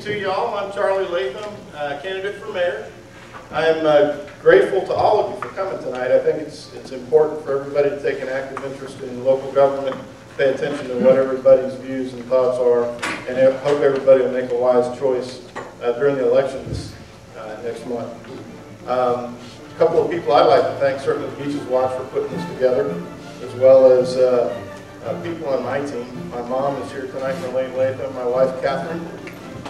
to y'all. I'm Charlie Latham, candidate for mayor. I'm grateful to all of you for coming tonight. I think it's important for everybody to take an active interest in local government, pay attention to what everybody's views and thoughts are, and I hope everybody will make a wise choice during the elections next month. A couple of people I'd like to thank, certainly the Beaches Watch for putting this together, as well as people on my team. My mom is here tonight, Marlene Latham, my wife Catherine,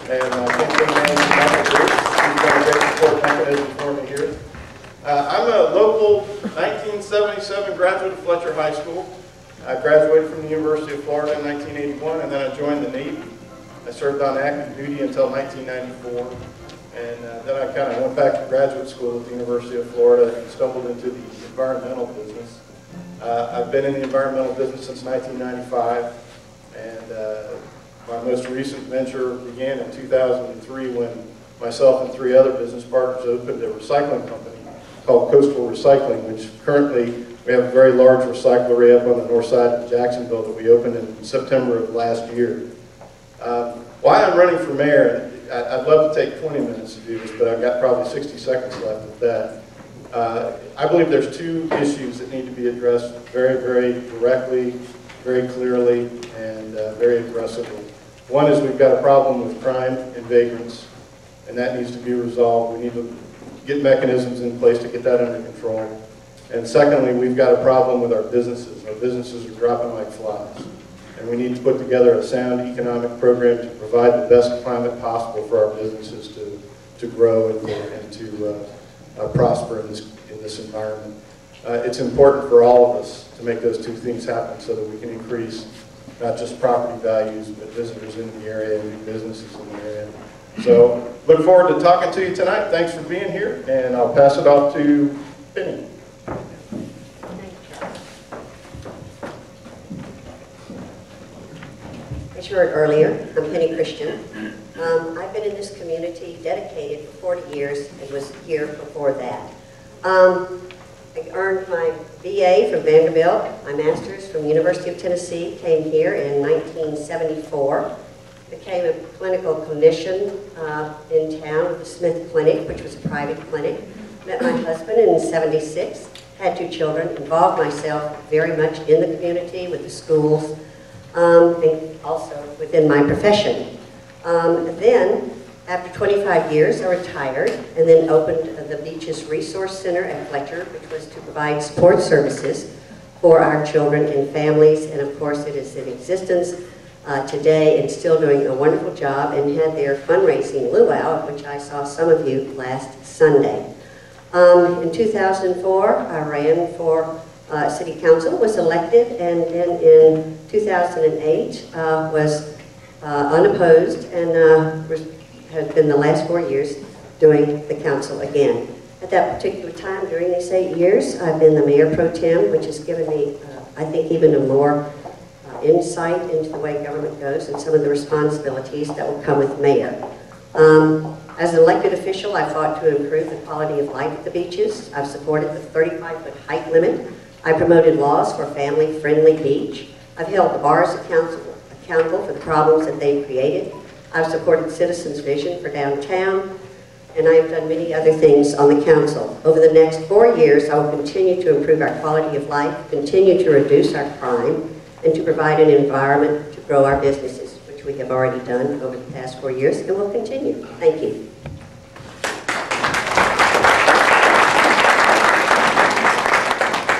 and Kim Manager. She's got a great support mechanism for me here. I'm a local 1977 graduate of Fletcher High School. I graduated from the University of Florida in 1981, and then I joined the Navy. I served on active duty until 1994, and then I kind of went back to graduate school at the University of Florida and stumbled into the environmental business. I've been in the environmental business since 1995, and my most recent venture began in 2003 when myself and 3 other business partners opened a recycling company called Coastal Recycling, which currently we have a very large recyclery up on the north side of Jacksonville that we opened in September of last year. Why I'm running for mayor, I'd love to take 20 minutes to do this, but I've got probably 60 seconds left of that. I believe there's 2 issues that need to be addressed very, very directly, very clearly, and very aggressively. One is we've got a problem with crime and vagrants, and that needs to be resolved. We need to get mechanisms in place to get that under control. And secondly, we've got a problem with our businesses. Our businesses are dropping like flies. And we need to put together a sound economic program to provide the best climate possible for our businesses to grow and to prosper in this environment. It's important for all of us to make those 2 things happen so that we can increase not just property values, but visitors in the area and new businesses in the area. So, look forward to talking to you tonight. Thanks for being here, and I'll pass it off to Penny. As you heard earlier, I'm Penny Christian. I've been in this community dedicated for 40 years and was here before that. I earned my BA from Vanderbilt, my master's from the University of Tennessee, came here in 1974, became a clinical clinician in town with the Smith Clinic, which was a private clinic. Met my husband in '76, had 2 children, involved myself very much in the community with the schools, and also within my profession. Then, after 25 years, I retired and then opened the Beaches Resource Center at Fletcher, which was to provide support services for our children and families. And of course, it is in existence today and still doing a wonderful job, and had their fundraising luau, which I saw some of you last Sunday. In 2004, I ran for City Council, was elected, and then in 2008 was unopposed and has been the last 4 years doing the council again. At that particular time, during these 8 years, I've been the mayor pro tem, which has given me, I think, even a more insight into the way government goes and some of the responsibilities that will come with mayor. As an elected official, I fought to improve the quality of life at the beaches. I've supported the 35-foot height limit. I promoted laws for a family-friendly beach. I've held the bars accountable for the problems that they've created. I've supported citizens' vision for downtown, and I've done many other things on the council. Over the next 4 years, I will continue to improve our quality of life, continue to reduce our crime, and to provide an environment to grow our businesses, which we have already done over the past 4 years and will continue. Thank you.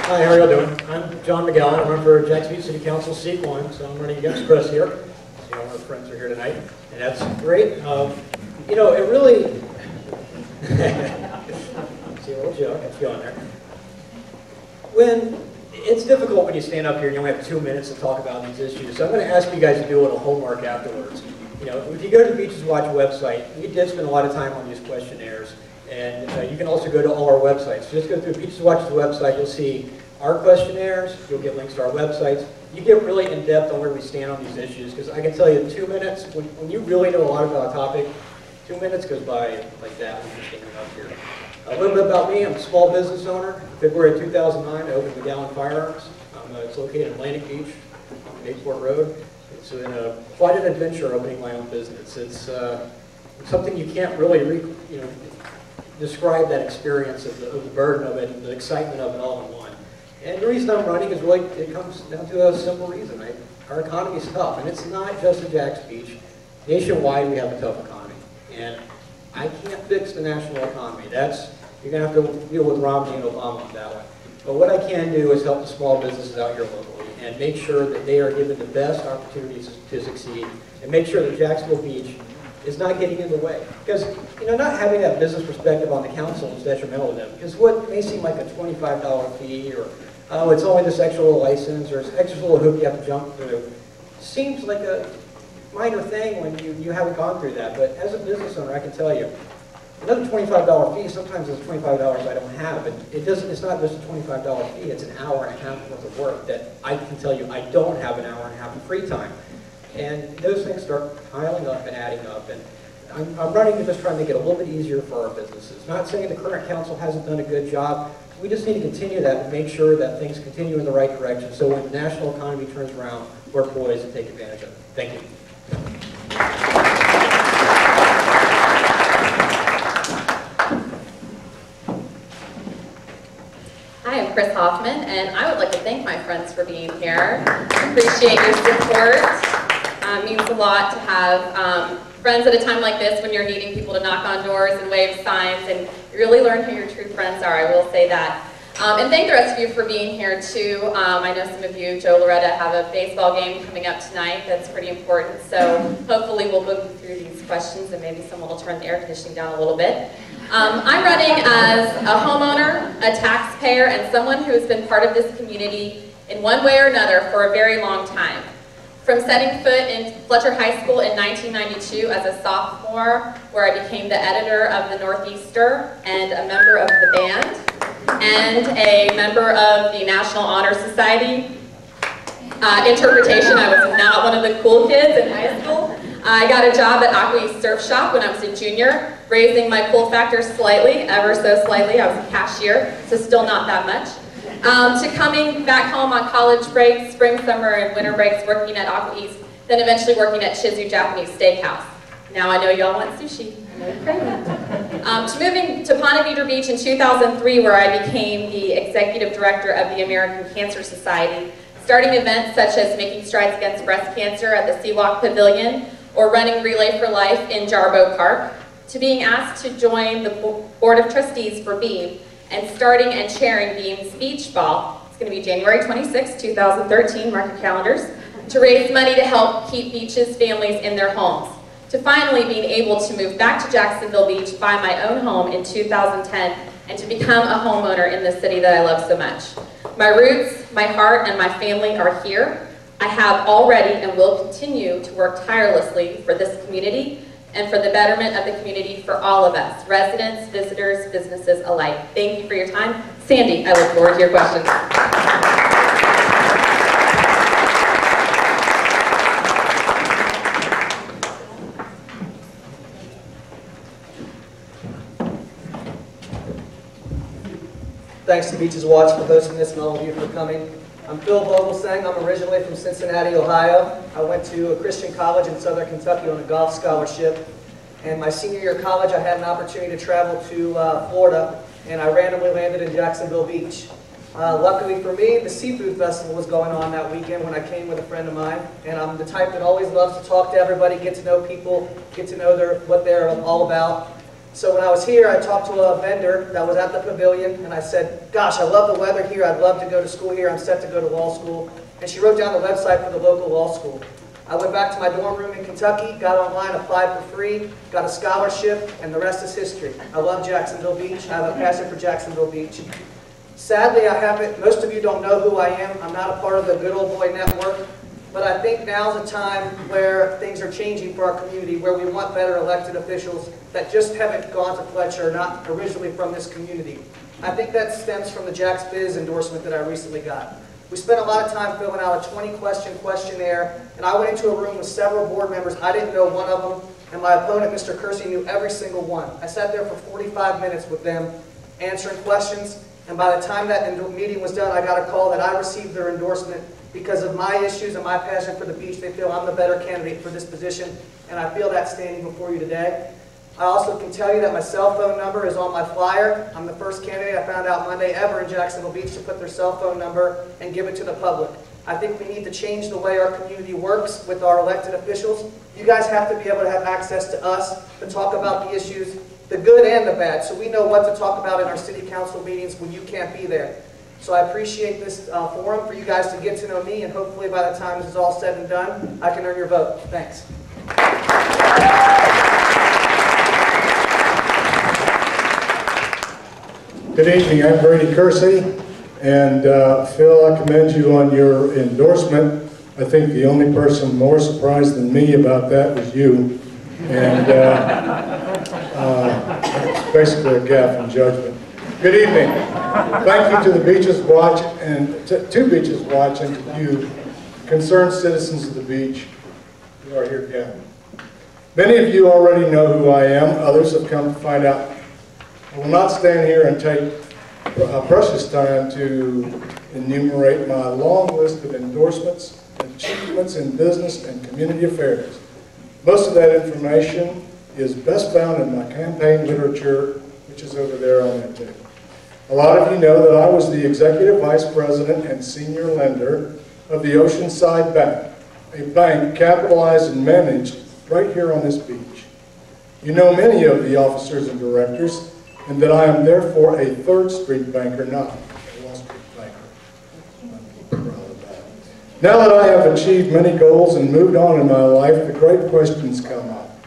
Hi, how are y'all doing? I'm John McGowan. I run for Jacksonville City Council seat 1, so I'm running against Chris here. See, all our friends are here tonight, and that's great. You know, it really... See a little joke, it's going there. It's difficult when you stand up here and you only have 2 minutes to talk about these issues, so I'm going to ask you guys to do a little homework afterwards. You know, if you go to the Beaches Watch website, we did spend a lot of time on these questionnaires, and you can also go to all our websites. Just go through Beaches Watch's website, you'll see our questionnaires, you'll get links to our websites. You get really in-depth on where we stand on these issues, because I can tell you 2 minutes, when you really know a lot about a topic, 2 minutes goes by like that when you're standing up here. A little bit about me, I'm a small business owner. February 2009, I opened McGowan Firearms. It's located in Atlantic Beach on Batesport Road. It's been quite an adventure opening my own business. something you can't really, describe that experience of the burden of it and the excitement of it all in one. And the reason I'm running is really, it comes down to a simple reason. Our economy is tough, and it's not just at Jack's Beach. Nationwide, we have a tough economy. And I can't fix the national economy. You're going to have to deal with Romney and Obama on that one. But what I can do is help the small businesses out here locally and make sure that they are given the best opportunities to succeed, and make sure that Jacksonville Beach is not getting in the way. Because, not having that business perspective on the council is detrimental to them. Because what may seem like a $25 fee, or it's only this extra little license, or it's extra little hoop you have to jump through, seems like a minor thing when you haven't gone through that. But as a business owner, I can tell you, another $25 fee, sometimes it's $25 I don't have, but it's not just a $25 fee, it's an hour and a half worth of work that I can tell you I don't have an hour and a half of free time. And those things start piling up and adding up, and I'm running to just try and make it a little bit easier for our businesses. Not saying the current council hasn't done a good job, we just need to continue that and make sure that things continue in the right direction, so when the national economy turns around, we're poised to take advantage of it. Thank you. Hi, I'm Chris Hoffman, and I would like to thank my friends for being here. Appreciate your support. It means a lot to have friends at a time like this when you're needing people to knock on doors and wave signs, and you really learn who your true friends are, I will say that. And thank the rest of you for being here too. I know some of you, Joe, Loretta, have a baseball game coming up tonight that's pretty important, so hopefully we'll move through these questions and maybe someone will turn the air conditioning down a little bit. I'm running as a homeowner, a taxpayer, and someone who has been part of this community in one way or another for a very long time. From setting foot in Fletcher High School in 1992 as a sophomore, where I became the editor of the Northeaster and a member of the band, and a member of the National Honor Society. Interpretation, I was not one of the cool kids in high school. I got a job at Aqua East Surf Shop when I was a junior, raising my pull factor slightly, ever so slightly. I was a cashier, so still not that much. To coming back home on college breaks, spring, summer, and winter breaks, working at Aqua East, then eventually working at Chizu Japanese Steakhouse. Now I know y'all want sushi. I know you're craving. To moving to Ponte Vedra Beach in 2003, where I became the executive director of the American Cancer Society, starting events such as making strides against breast cancer at the Seawalk Pavilion, or running Relay for Life in Jarboe Park, to being asked to join the Board of Trustees for BEAM, and starting and chairing BEAM's Beach Ball. It's going to be January 26, 2013, mark your calendars, to raise money to help keep beaches families in their homes. To finally being able to move back to Jacksonville Beach, buy my own home in 2010, and to become a homeowner in the city that I love so much. My roots, my heart, and my family are here. I have already and will continue to work tirelessly for this community and for the betterment of the community for all of us, residents, visitors, businesses alike. Thank you for your time. Sandy, I look forward to your questions. Thanks to Beaches Watch for hosting this and all of you for coming. I'm Phil Vogelsang. I'm originally from Cincinnati, Ohio. I went to a Christian college in Southern Kentucky on a golf scholarship. And my senior year of college, I had an opportunity to travel to Florida, and I randomly landed in Jacksonville Beach. Luckily for me, the Seafood Festival was going on that weekend when I came with a friend of mine. And I'm the type that always loves to talk to everybody, get to know people, get to know what they're all about. So when I was here, I talked to a vendor that was at the pavilion, and I said, gosh, I love the weather here. I'd love to go to school here. I'm set to go to law school. And she wrote down the website for the local law school. I went back to my dorm room in Kentucky, got online, applied for free, got a scholarship, and the rest is history. I love Jacksonville Beach. I have a passion for Jacksonville Beach. Sadly, I haven't, most of you don't know who I am. I'm not a part of the Good Old Boy Network. But I think now's a time where things are changing for our community, where we want better elected officials that just haven't gone to Fletcher, not originally from this community. I think that stems from the Jack's Biz endorsement that I recently got. We spent a lot of time filling out a 20-question questionnaire, and I went into a room with several board members. I didn't know one of them, and my opponent, Mr. Kersey, knew every single one. I sat there for 45 minutes with them answering questions, and by the time that meeting was done, I got a call that I received their endorsement because of my issues and my passion for the beach. They feel I'm the better candidate for this position, and I feel that standing before you today. I also can tell you that my cell phone number is on my flyer. I'm the first candidate I found out Monday ever in Jacksonville Beach to put their cell phone number and give it to the public. I think we need to change the way our community works with our elected officials. You guys have to be able to have access to us to talk about the issues, the good and the bad, so we know what to talk about in our city council meetings when you can't be there. So I appreciate this forum for you guys to get to know me, and hopefully by the time this is all said and done, I can earn your vote. Thanks. Good evening, I'm Brady Kersey, and Phil, I commend you on your endorsement. I think the only person more surprised than me about that was you, and it's basically a gaffe in judgment. Good evening. Thank you to the Beaches Watch, and to Beaches Watch, and to you, concerned citizens of the beach who are here gathered. Many of you already know who I am, others have come to find out. I will not stand here and take precious time to enumerate my long list of endorsements, achievements in business and community affairs. Most of that information is best found in my campaign literature, which is over there on that table. A lot of you know that I was the executive vice president and senior lender of the Oceanside Bank, a bank capitalized and managed right here on this beach. You know many of the officers and directors, and that I am therefore a 3rd Street banker, not a Wall Street banker. I'm proud of that. Now that I have achieved many goals and moved on in my life, the great questions come up.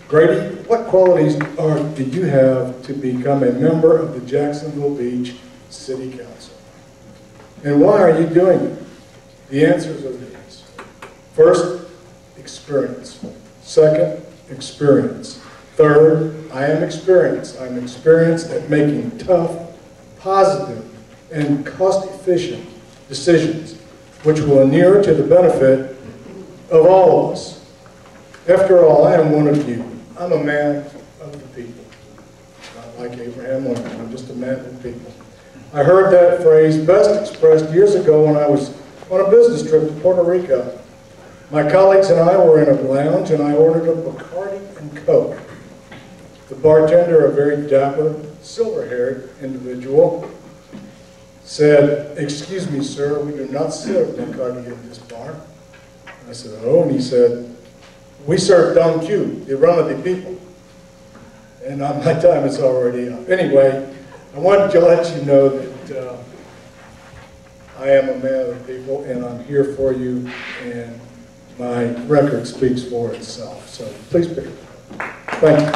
Grady, what qualities do you have to become a member of the Jacksonville Beach City Council? And why are you doing it? The answers are these. First, experience. Second, experience. Third, I am experienced. I'm experienced at making tough, positive, and cost-efficient decisions, which will inure to the benefit of all of us. After all, I am one of you. I'm a man of the people. Not like Abraham Lincoln, I'm just a man of the people. I heard that phrase best expressed years ago when I was on a business trip to Puerto Rico. My colleagues and I were in a lounge, and I ordered a Bacardi and Coke. The bartender, a very dapper, silver-haired individual, said, "Excuse me, sir, we do not serve Bacardi in this bar." I said, "Oh," and he said, "We serve Don Q, the run of the people." And my time is already up. Anyway, I wanted to let you know that I am a man of the people, and I'm here for you, and my record speaks for itself. So please pick it up. Thank you.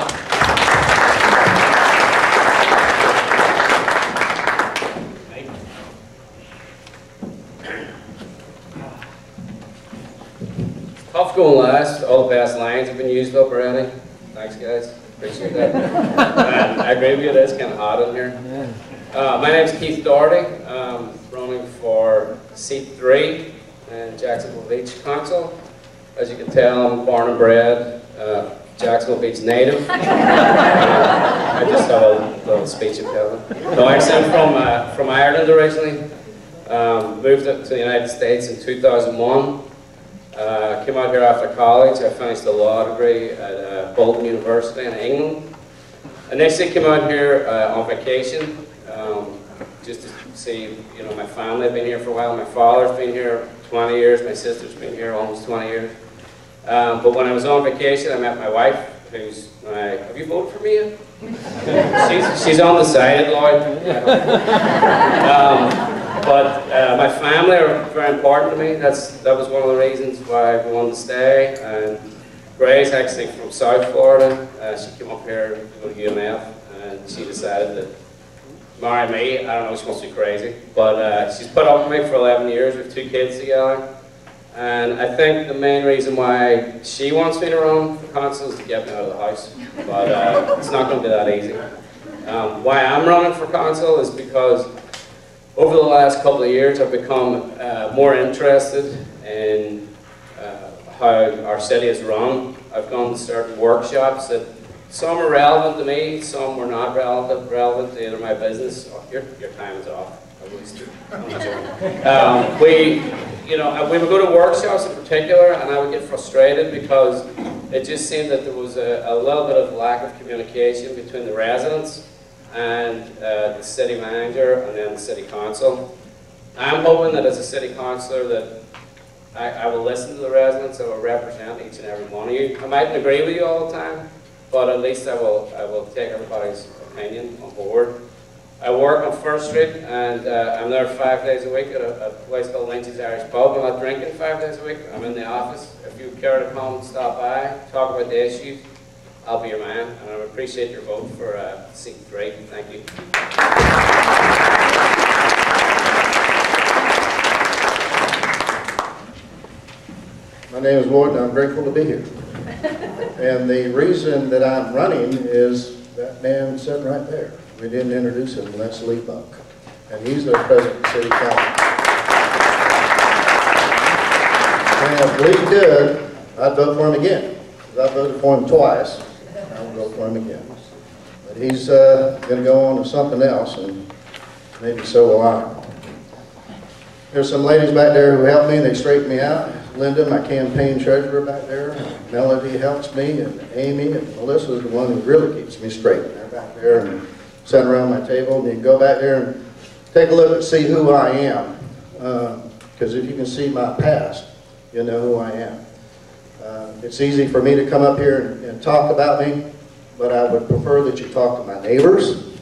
Tough going last. All the best lines have been used up already. Thanks, guys. Appreciate that. I agree with you, it is kind of hot in here. My name's Keith Doherty. I'm running for seat 3 in Jacksonville Beach Council. As you can tell, I'm born and bred Jacksonville Beach native. I just have a little speech impediment. No, actually, I'm from Ireland originally. Moved up to the United States in 2001. Came out here after college. I finished a law degree at Bolton University in England. Initially came out here on vacation, just to see, my family had been here for a while. My father's been here 20 years. My sister's been here almost 20 years. But when I was on vacation, I met my wife, who's have you voted for me yet? she's undecided, Lloyd. But my family are very important to me. That was one of the reasons why I wanted to stay. And Grace, actually from South Florida, she came up here to go to UMF, and she decided to marry me. I don't know, she must be crazy. But she's put up with me for 11 years. We have 2 kids together. And I think the main reason why she wants me to run for council is to get me out of the house. But it's not going to be that easy. Why I'm running for council is because over the last couple of years, I've become more interested in how our city is run. I've gone to certain workshops that some are relevant to me, some were not relevant to either my business. Oh, your time is off. We would go to workshops in particular, and I would get frustrated because it just seemed that there was a little bit of lack of communication between the residents and the city manager and then the city council. I'm hoping that as a city councillor that I will listen to the residents, I will represent each and every one of you. I mightn't agree with you all the time, but at least I will take everybody's opinion on board. I work on First Street, and I'm there 5 days a week at a place called Lynch's Irish Pub. I'm not drinking 5 days a week. I'm in the office. If you care to come, stop by, talk about the issues, I'll be your man, and I appreciate your vote for seat 3. Thank you. My name is Lloyd, and I'm grateful to be here. And the reason that I'm running is that man sitting right there. We didn't introduce him, that's Lee Buck. And he's the president of the city council. And if Lee could, I'd vote for him again. Because I voted for him twice. I will vote for him again. But he's going to go on to something else, and maybe so will I. There's some ladies back there who helped me. They straightened me out. Linda, my campaign treasurer back there. Melody helps me, and Amy, and Melissa is the one who really keeps me straight. They're back there and sitting around my table, and you can go back there and take a look and see who I am. Because if you can see my past, you'll know who I am. It's easy for me to come up here and talk about me, but I would prefer that you talk to my neighbors.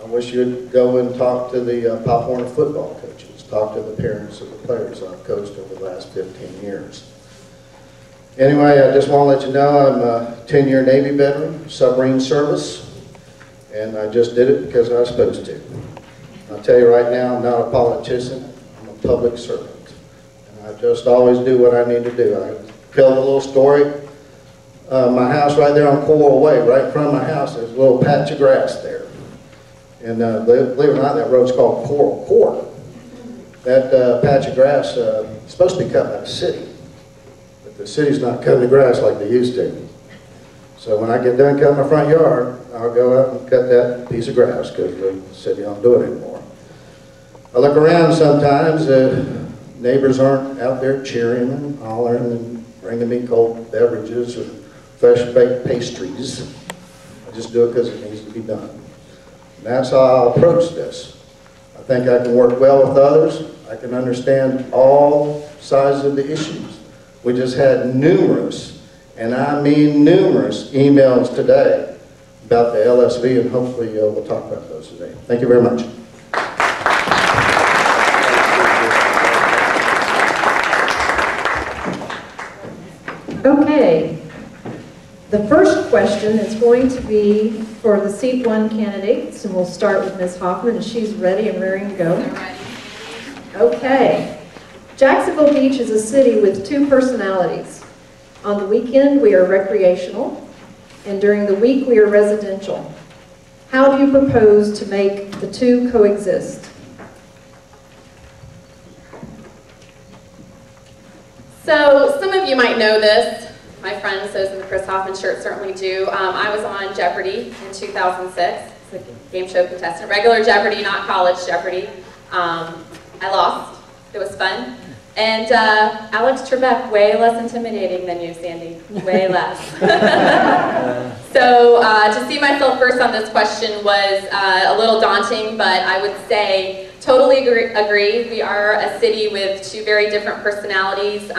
I wish you'd go and talk to the Pop Warner football coaches, talk to the parents of the players I've coached over the last 15 years. Anyway, I just want to let you know I'm a 10-year Navy veteran, submarine service. And I just did it because I was supposed to. I'll tell you right now, I'm not a politician, I'm a public servant. And I just always do what I need to do. I tell a little story. My house right there on Coral Way, right in front of my house, there's a little patch of grass there. And believe it or not, that road's called Coral Court. That patch of grass is supposed to be cut by the city. But the city's not cutting the grass like they used to. So when I get done cutting my front yard, I'll go out and cut that piece of grass because the city don't do it anymore. I look around sometimes, neighbors aren't out there cheering and hollering and bringing me cold beverages or fresh baked pastries. I just do it because it needs to be done. And that's how I'll approach this. I think I can work well with others. I can understand all sides of the issues. We just had numerous, and I mean numerous, emails today about the LSV, and hopefully we'll talk about those today. Thank you very much. Okay. The first question is going to be for the seat 1 candidates, and we'll start with Ms. Hoffman, and she's ready and raring to go. Okay. Jacksonville Beach is a city with 2 personalities. On the weekend, we are recreational, and during the week, we are residential. How do you propose to make the 2 coexist? So some of you might know this. My friends, those in the Chris Hoffman shirt, certainly do. I was on Jeopardy in 2006. It's a game show contestant. Regular Jeopardy, not college Jeopardy. I lost. It was fun. And Alex Trebek, way less intimidating than you, Sandy. Way less. So to see myself first on this question was a little daunting, but I would say totally agree. We are a city with 2 very different personalities.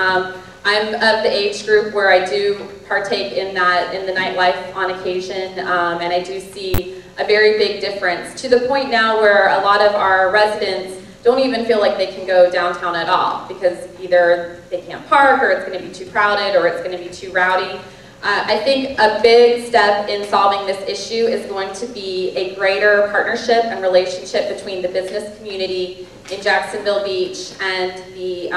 I'm of the age group where I do partake in the nightlife on occasion, and I do see a very big difference, to the point now where a lot of our residents don't even feel like they can go downtown at all, because either they can't park, or it's going to be too crowded, or it's going to be too rowdy. I think a big step in solving this issue is going to be a greater partnership and relationship between the business community in Jacksonville Beach and the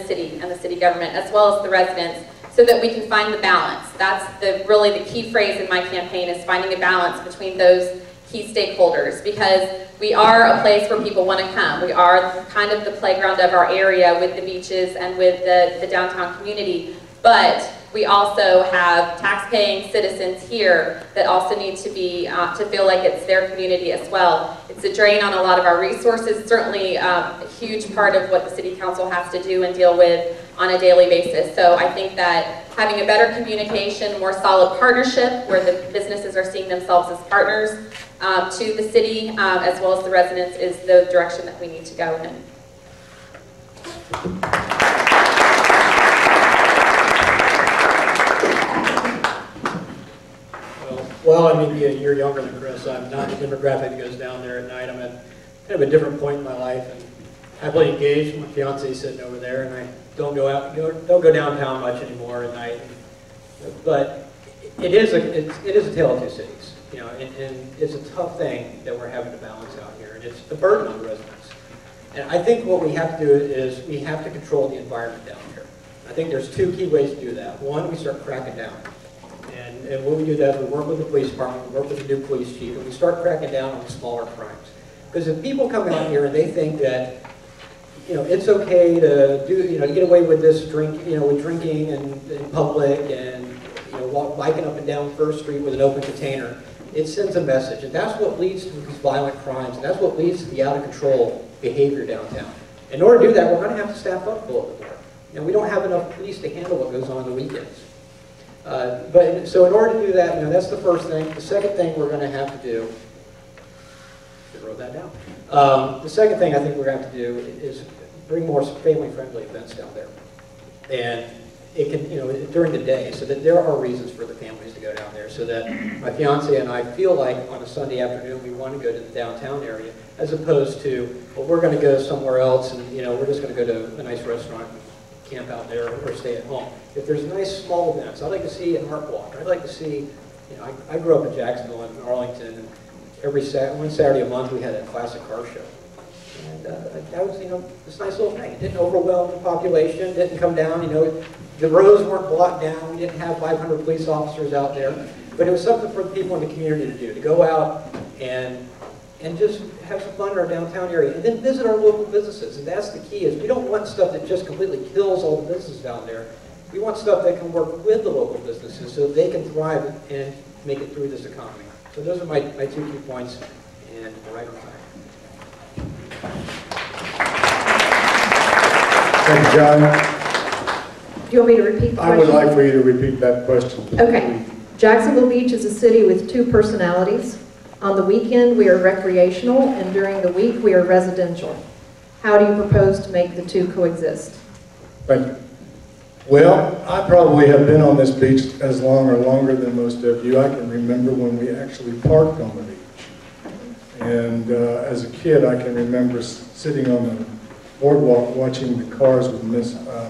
city government, as well as the residents, so that we can find the balance. That's really the key phrase in my campaign, is finding a balance between those key stakeholders, because we are a place where people want to come. We are kind of the playground of our area with the beaches and with the downtown community, but we also have tax-paying citizens here that also need to be to feel like it's their community as well. It's a drain on a lot of our resources, certainly a huge part of what the City Council has to do and deal with on a daily basis. So I think that having a better communication, more solid partnership where the businesses are seeing themselves as partners to the city as well as the residents is the direction that we need to go in. Well, I mean, you're younger than Chris. I'm not the demographic that goes down there at night. I'm at kind of a different point in my life, and happily engaged. My fiance's sitting over there, and I don't go downtown much anymore at night. But it is a tale of two cities, you know, and it's a tough thing that we're having to balance out here, and it's a burden on the residents. And I think what we have to do is we have to control the environment down here. I think there's two key ways to do that. One, we start cracking down. And when we do that, we work with the police department, we work with the new police chief, and we start cracking down on the smaller crimes. Because if people come out here and they think that, you know, it's okay to do, you know, to get away with this with drinking in public and, you know, biking up and down First Street with an open container, it sends a message. And that's what leads to these violent crimes, and that's what leads to the out of control behavior downtown. In order to do that, we're going to have to staff up a little bit more. You know, we don't have enough police to handle what goes on the weekends. So in order to do that, you know, that's the first thing. The second thing we're going to have to do, I wrote that down. The second thing I think we're going to have to do is bring more family-friendly events down there. And it can, you know, during the day, so that there are reasons for the families to go down there, so that my fiance and I feel like on a Sunday afternoon we want to go to the downtown area, as opposed to, well, we're going to go somewhere else and, you know, we're just going to go to a nice restaurant, camp out there, or stay at home. If there's nice small events, I'd like to see an art walk. I'd like to see, you know, I grew up in Jacksonville and Arlington, and one Saturday a month we had a classic car show. And that was, you know, this nice little thing. It didn't overwhelm the population, didn't come down, you know, the roads weren't blocked down, we didn't have 500 police officers out there, but it was something for the people in the community to do, to go out and just have some fun in our downtown area, and then visit our local businesses. And that's the key, is we don't want stuff that just completely kills all the businesses down there. We want stuff that can work with the local businesses so they can thrive and make it through this economy. So those are my 2 key points, and we're right on time. Thank you, John. Do you want me to repeat the question? I would like for you to repeat that question. Okay. Jacksonville Beach is a city with 2 personalities. On the weekend, we are recreational, and during the week, we are residential. How do you propose to make the 2 coexist? Thank you. Well, I probably have been on this beach as long or longer than most of you. I can remember when we actually parked on the beach. And as a kid, I can remember sitting on the boardwalk watching the cars with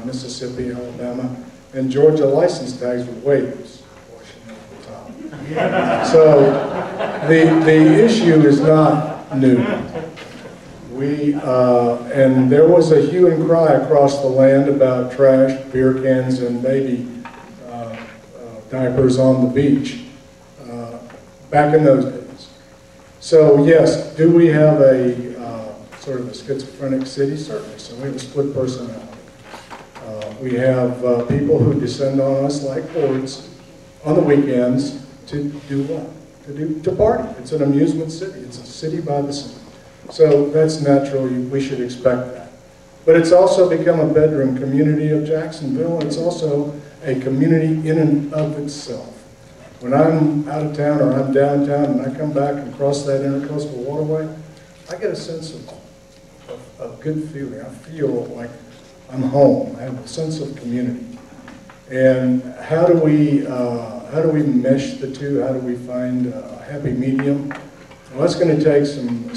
Mississippi, Alabama, and Georgia license tags with waves washing over the top. So the issue is not new. And there was a hue and cry across the land about trash, beer cans, and baby diapers on the beach back in those days. So yes, do we have a sort of a schizophrenic city? Certainly. So we have a split personality. We have people who descend on us like hordes on the weekends to do what? To party. It's an amusement city. It's a city by the sea. So that's natural, we should expect that. But it's also become a bedroom community of Jacksonville. It's also a community in and of itself. When I'm out of town or I'm downtown and I come back and cross that intercoastal waterway, I get a sense of good feeling. I feel like I'm home. I have a sense of community. And how do we mesh the two? How do we find a happy medium? Well, that's going to take some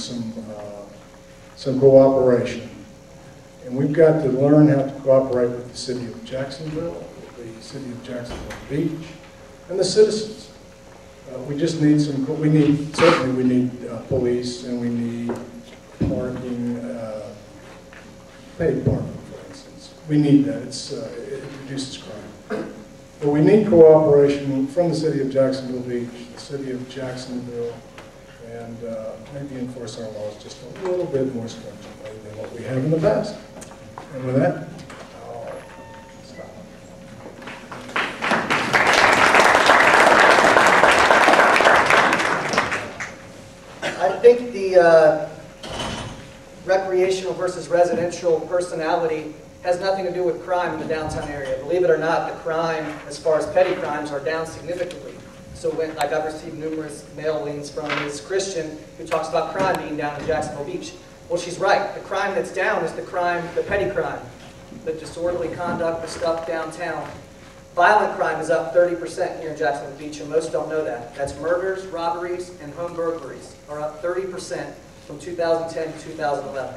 cooperation. And we've got to learn how to cooperate with the city of Jacksonville, the city of Jacksonville Beach, and the citizens. We just need certainly we need police, and we need parking, paid parking, for instance. We need that. It reduces crime. But we need cooperation from the city of Jacksonville Beach, the city of Jacksonville, and maybe enforce our laws just a little bit more stringently than what we have in the past. And with that, I'll stop. I think the recreational versus residential personality has nothing to do with crime in the downtown area. Believe it or not, the crime, as far as petty crimes, are down significantly. So like I've received numerous mailings from Ms. Christian who talks about crime being down in Jacksonville Beach. Well, she's right. The crime that's down is the petty crime, the disorderly conduct, the stuff downtown. Violent crime is up 30% here in Jacksonville Beach, and most don't know that. That's murders, robberies, and home burglaries are up 30% from 2010 to 2011.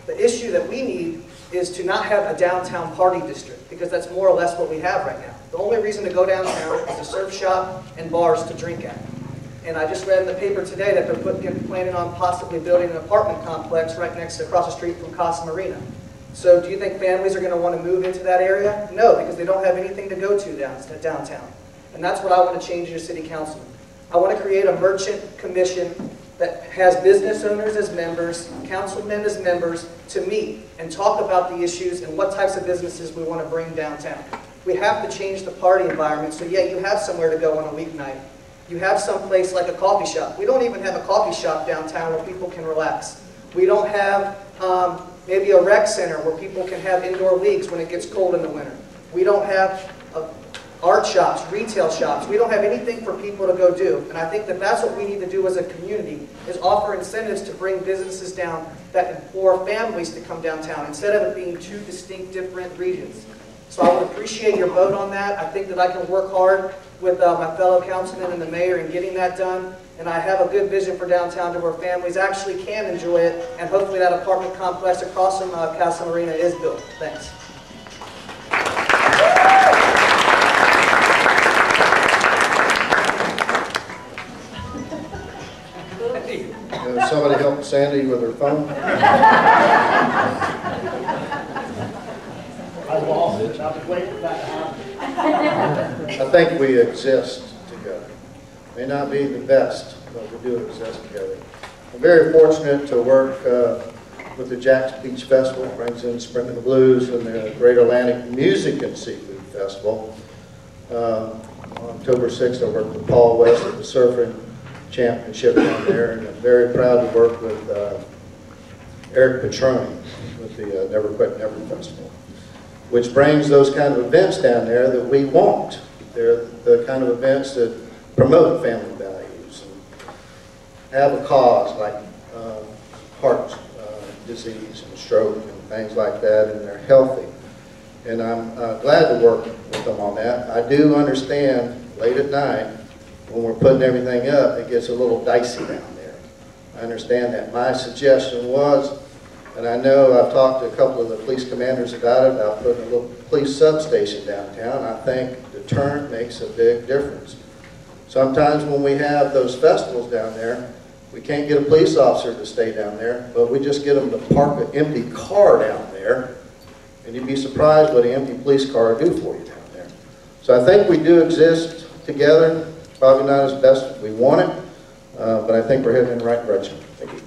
The issue that we need is to not have a downtown party district, because that's more or less what we have right now. The only reason to go downtown is a surf shop and bars to drink at. And I just read in the paper today that they're planning on possibly building an apartment complex right across the street from Casa Marina. So do you think families are going to want to move into that area? No, because they don't have anything to go to downtown. And that's what I want to change your city council. I want to create a merchant commission that has business owners as members, councilmen as members, to meet and talk about the issues and what types of businesses we want to bring downtown. We have to change the party environment, so yeah, you have somewhere to go on a weeknight. You have some place like a coffee shop. We don't even have a coffee shop downtown where people can relax. We don't have maybe a rec center where people can have indoor leagues when it gets cold in the winter. We don't have art shops, retail shops. We don't have anything for people to go do. And I think that that's what we need to do as a community, is offer incentives to bring businesses down that implore families to come downtown instead of it being two distinct different regions. So I would appreciate your vote on that. I think that I can work hard with my fellow councilmen and the mayor in getting that done. And I have a good vision for downtown to where families actually can enjoy it, and hopefully that apartment complex across from Casa Marina is built. Thanks. Somebody help Sandy with her phone? I think we exist together. May not be the best, but we do exist together. I'm very fortunate to work with the Jackson Beach Festival. It brings in Spring of the Blues and the Great Atlantic Music and Seafood Festival. On October 6th, I worked with Paul West at the Surfing Championship down there, and I'm very proud to work with Eric Petroni with the Never Quit Never Festival, which brings those kind of events down there that we want. They're the kind of events that promote family values and have a cause like heart disease and stroke and things like that, and they're healthy. And I'm glad to work with them on that. I do understand late at night when we're putting everything up, it gets a little dicey down there. I understand that. My suggestion was, and I know I've talked to a couple of the police commanders about it, about putting a little police substation downtown. I think deterrent makes a big difference. Sometimes when we have those festivals down there, we can't get a police officer to stay down there, but we just get them to park an empty car down there, and you'd be surprised what an empty police car will do for you down there. So I think we do exist together. Probably not as best as we want it, but I think we're heading in the right direction. Thank you.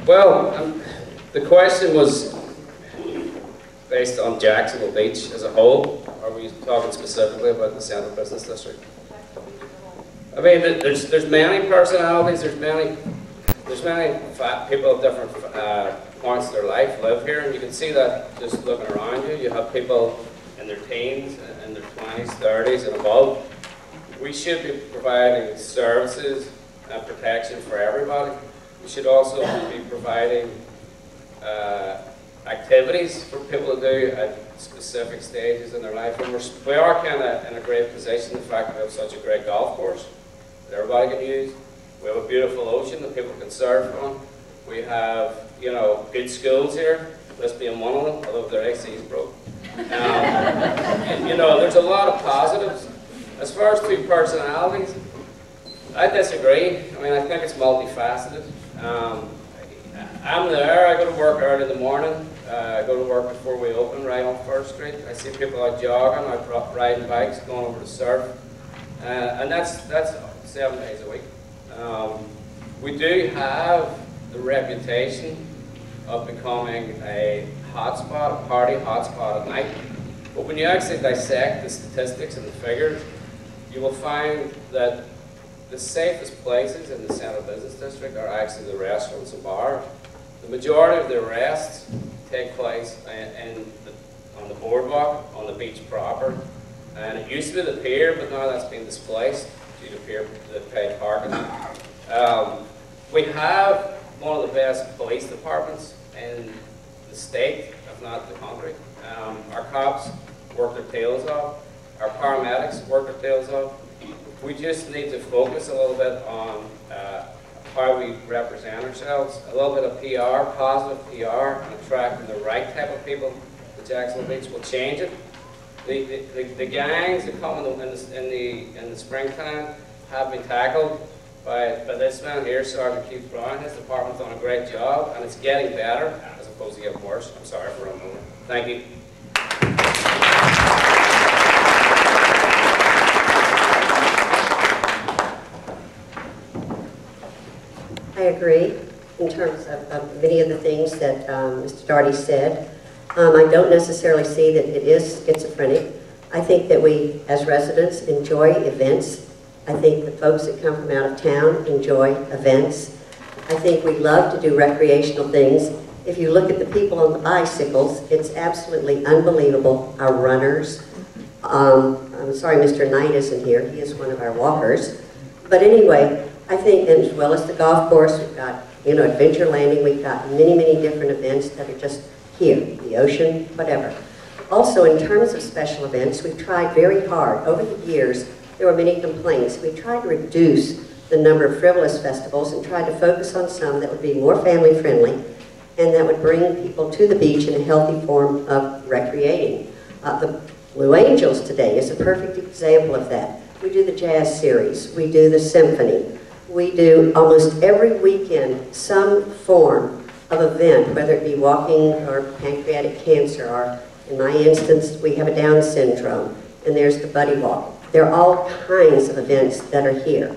Well, the question was based on Jacksonville Beach as a whole. Are we talking specifically about the Central Business District? I mean, there's many personalities. There's many people of different points of their life live here, and you can see that just looking around you. You have people in their teens, in their 20s, 30s, and above. We should be providing services and protection for everybody. We should also be providing activities for people to do at specific stages in their life. And we are kind of in a great position, the fact that we have such a great golf course that everybody can use. We have a beautiful ocean that people can surf on. We have, good schools here, this being one of them, although their AC's broke. There's a lot of positives. As far as two personalities, I disagree. I mean, I think it's multifaceted. I'm there, I go to work early in the morning. I go to work before we open, right on First Street. I see people out jogging, out riding bikes, going over to surf. And that's 7 days a week. We do have the reputation of becoming a hotspot, a party hotspot at night. But when you actually dissect the statistics and the figures, you will find that the safest places in the central business district are actually the restaurants and bars. The majority of the arrests take place on the boardwalk, on the beach proper. And it used to be the pier, but now that's been displaced due to the paid parking. We have one of the best police departments in the state, if not the country. Our cops work their tails off. Our paramedics work their tails off. We just need to focus a little bit on how we represent ourselves, a little bit of PR, positive PR, and attracting the right type of people to Jacksonville Beach will change it. The gangs that come in the springtime have been tackled by this man here, Sergeant Keith Brown. His department's done a great job, and it's getting better as opposed to getting worse. I'm sorry for running over. Thank you. I agree in terms of many of the things that Mr. Daugherty said. I don't necessarily see that it is schizophrenic. I think that we, as residents, enjoy events. I think the folks that come from out of town enjoy events. I think we love to do recreational things. If you look at the people on the bicycles, it's absolutely unbelievable. Our runners. I'm sorry Mr. Knight isn't here. He is one of our walkers. But anyway, I think, as well as the golf course, we've got, adventure landing. We've got many, many different events that are just here, the ocean, whatever. Also, in terms of special events, we've tried very hard. Over the years, there were many complaints. We tried to reduce the number of frivolous festivals and tried to focus on some that would be more family friendly and that would bring people to the beach in a healthy form of recreating. The Blue Angels today is a perfect example of that. We do the jazz series, we do the symphony, we do almost every weekend some form of event, whether it be walking or pancreatic cancer, or in my instance, we have a Down syndrome, and there's the buddy walk. There are all kinds of events that are here.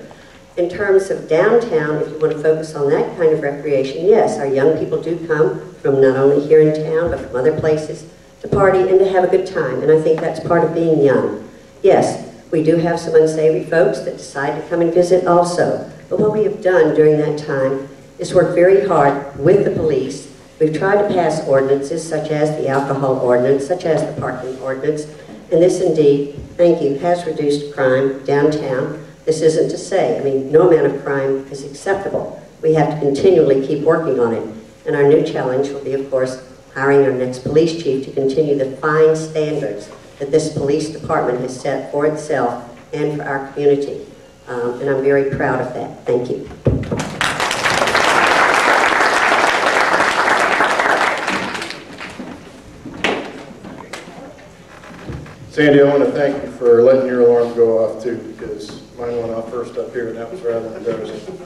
In terms of downtown, if you want to focus on that kind of recreation, yes, our young people do come from not only here in town, but from other places to party and to have a good time, and I think that's part of being young. Yes, we do have some unsavory folks that decide to come and visit also, but what we have done during that time is work very hard with the police. We've tried to pass ordinances such as the alcohol ordinance, such as the parking ordinance, and this indeed, thank you, has reduced crime downtown. This isn't to say, no amount of crime is acceptable. We have to continually keep working on it. And our new challenge will be, of course, hiring our next police chief to continue the fine standards that this police department has set for itself and for our community. And I'm very proud of that. Thank you. Sandy, I want to thank you for letting your alarm go off too, because mine went off first up here and that was rather embarrassing.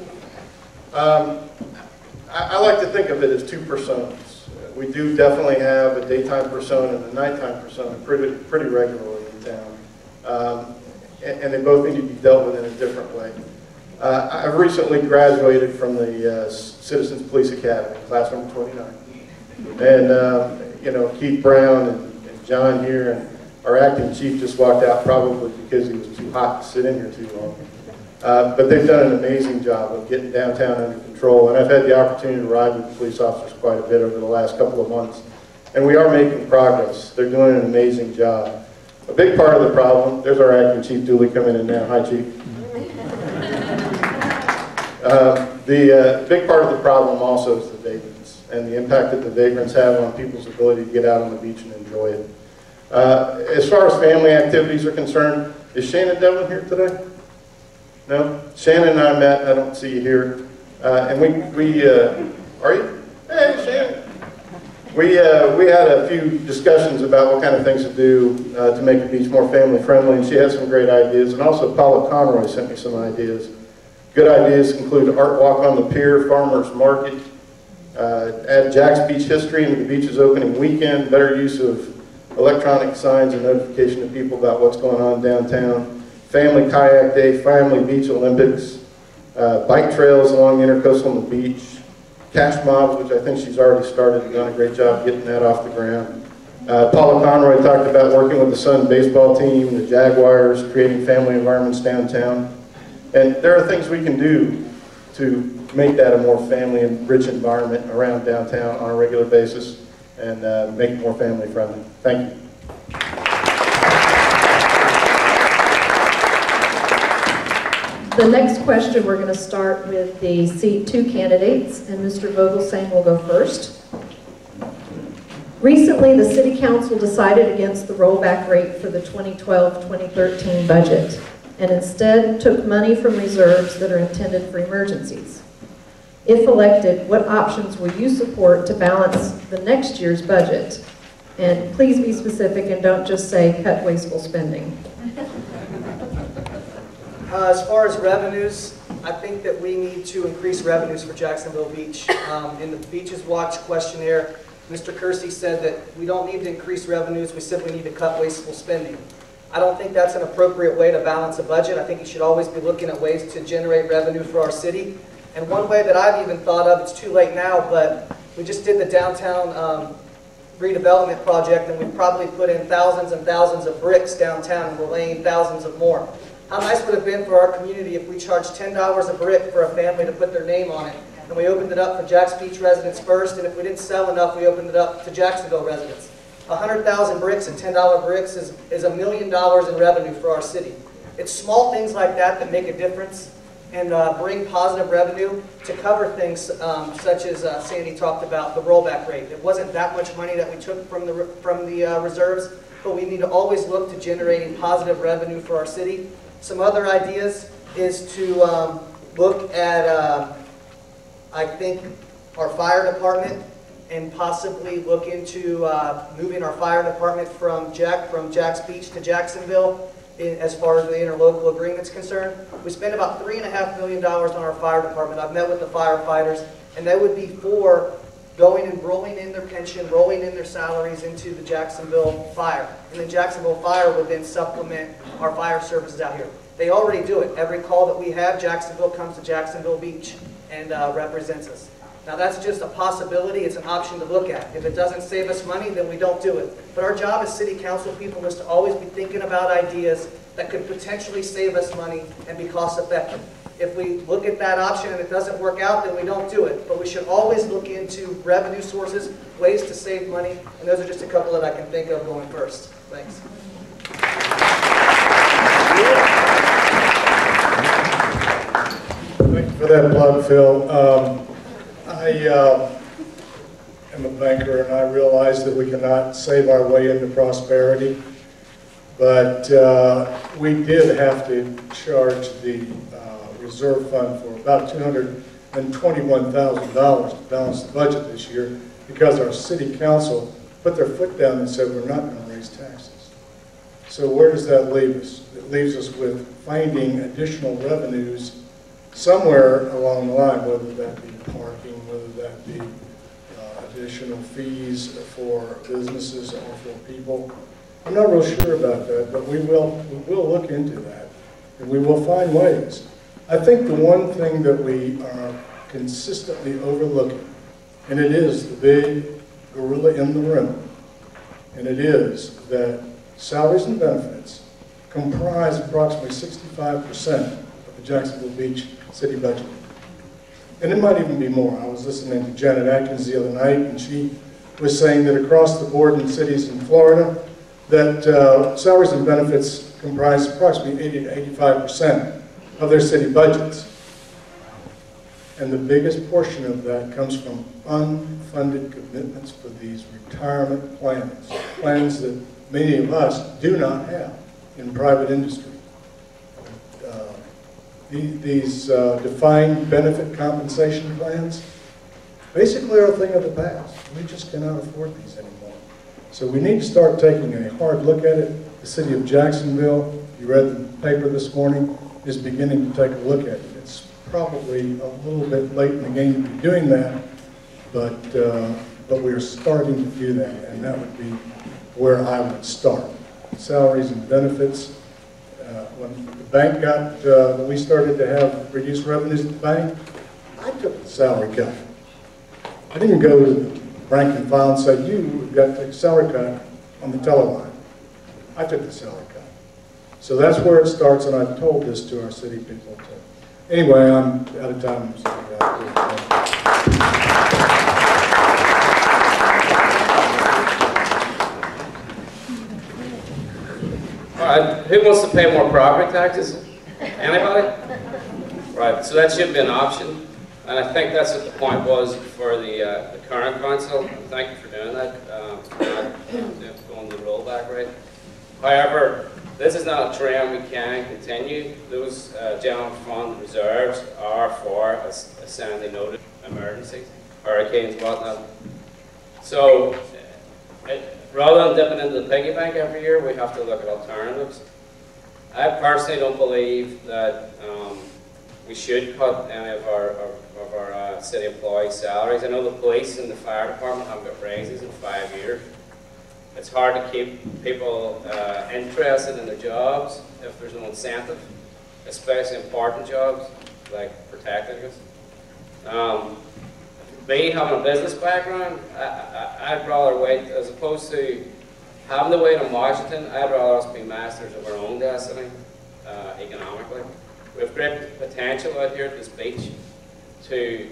I like to think of it as two personas. We do definitely have a daytime persona and a nighttime persona pretty regularly in town. And they both need to be dealt with in a different way. I've recently graduated from the Citizens Police Academy, class number 29. And, Keith Brown and John here and our acting chief just walked out probably because he was too hot to sit in here too long. But they've done an amazing job of getting downtown under control, and I've had the opportunity to ride with the police officers quite a bit over the last couple of months. And we are making progress. They're doing an amazing job. A big part of the problem, there's our acting chief Dooley coming in now. Hi, Chief. The big part of the problem also is the vagrants and the impact that the vagrants have on people's ability to get out on the beach and enjoy it. As far as family activities are concerned, is Shannon Devlin here today? No? Shannon and I met, I don't see you here. And are you? Hey, Shannon. We had a few discussions about what kind of things to do to make the beach more family friendly, and she had some great ideas. And also Paula Conroy sent me some ideas. Good ideas include art walk on the pier, farmers market, add Jack's Beach history into the beach's opening weekend, better use of electronic signs and notification to people about what's going on downtown, family kayak day, family beach Olympics, bike trails along the intercoastal and the beach, cash mobs, which I think she's already started and done a great job getting that off the ground. Paula Conroy talked about working with the Sun baseball team, the Jaguars, creating family environments downtown. And there are things we can do to make that a more family and rich environment around downtown on a regular basis and make it more family friendly. Thank you. The next question, we're going to start with the seat 2 candidates, and Mr. Vogelsang will go first. Recently, the City Council decided against the rollback rate for the 2012-2013 budget, and instead took money from reserves that are intended for emergencies. If elected, what options will you support to balance the next year's budget? And please be specific and don't just say cut wasteful spending. As far as revenues, I think that we need to increase revenues for Jacksonville Beach. In the Beaches Watch questionnaire, Mr. Kersey said that we don't need to increase revenues, we simply need to cut wasteful spending. I don't think that's an appropriate way to balance a budget. I think you should always be looking at ways to generate revenue for our city. And one way that I've even thought of, it's too late now, but we just did the downtown redevelopment project, and we probably put in thousands and thousands of bricks downtown, and we're laying thousands of more. How nice would it have been for our community if we charged $10 a brick for a family to put their name on it, and we opened it up for Jax Beach residents first, and if we didn't sell enough, we opened it up to Jacksonville residents. 100,000 bricks and $10 bricks is $1 million in revenue for our city. It's small things like that that make a difference and bring positive revenue to cover things such as Sandy talked about, the rollback rate. It wasn't that much money that we took from the reserves, but we need to always look to generating positive revenue for our city. Some other ideas is to look at, I think, our fire department and possibly look into moving our fire department from Jax Beach to Jacksonville as far as the interlocal agreement is concerned. We spend about $3.5 million on our fire department. I've met with the firefighters, and they would be for going and rolling in their pension, rolling in their salaries into the Jacksonville Fire. And then Jacksonville Fire would then supplement our fire services out here. They already do it. Every call that we have, Jacksonville comes to Jacksonville Beach and represents us. Now that's just a possibility. It's an option to look at. If it doesn't save us money, then we don't do it. But our job as city council people is to always be thinking about ideas that could potentially save us money and be cost effective. If we look at that option and it doesn't work out, then we don't do it. But we should always look into revenue sources, ways to save money, and those are just a couple that I can think of going first. Thanks. Thank you for that plug, Phil. I am a banker, and I realize that we cannot save our way into prosperity, but we did have to charge the reserve fund for about $221,000 to balance the budget this year because our city council put their foot down and said we're not going to raise taxes. So where does that leave us? It leaves us with finding additional revenues somewhere along the line, whether that be parking, whether that be additional fees for businesses or for people. I'm not real sure about that, but we will look into that, and we will find ways. I think the one thing that we are consistently overlooking, and it is the big gorilla in the room, and it is that salaries and benefits comprise approximately 65% of the Jacksonville Beach city budget. And it might even be more. I was listening to Janet Atkins the other night, and she was saying that across the board in cities in Florida, that salaries and benefits comprise approximately 80 to 85% of their city budgets. And the biggest portion of that comes from unfunded commitments for these retirement plans that many of us do not have in private industry. These defined benefit compensation plans basically are a thing of the past. We just cannot afford these anymore. So we need to start taking a hard look at it. The city of Jacksonville, you read the paper this morning, is beginning to take a look at it. It's probably a little bit late in the game to be doing that, but we're starting to do that, and that would be where I would start. Salaries and benefits. When the bank when we started to have reduced revenues at the bank, I took the salary cut. I didn't go to the rank and file and say, you've got to take a salary cut on the teller line. I took the salary cut. So that's where it starts, and I've told this to our city people too. Anyway, I'm out of time. I'm sorry. All right, who wants to pay more property taxes? Anybody? Right, so that should be an option. And I think that's what the point was for the current council. Thank you for doing that. Going the rollback rate. However, this is not a trend we can continue. Those general fund reserves are for, as Sandy noted, emergencies, hurricanes, whatnot. So, rather than dipping into the piggy bank every year, we have to look at alternatives. I personally don't believe that we should cut any of our city employees' salaries. I know the police and the fire department haven't got raises in 5 years. It's hard to keep people interested in their jobs if there's no incentive, especially important jobs like protecting us. Me having a business background, I'd rather wait, as opposed to having to wait in Washington, I'd rather us be masters of our own destiny economically. We have great potential out here at this beach to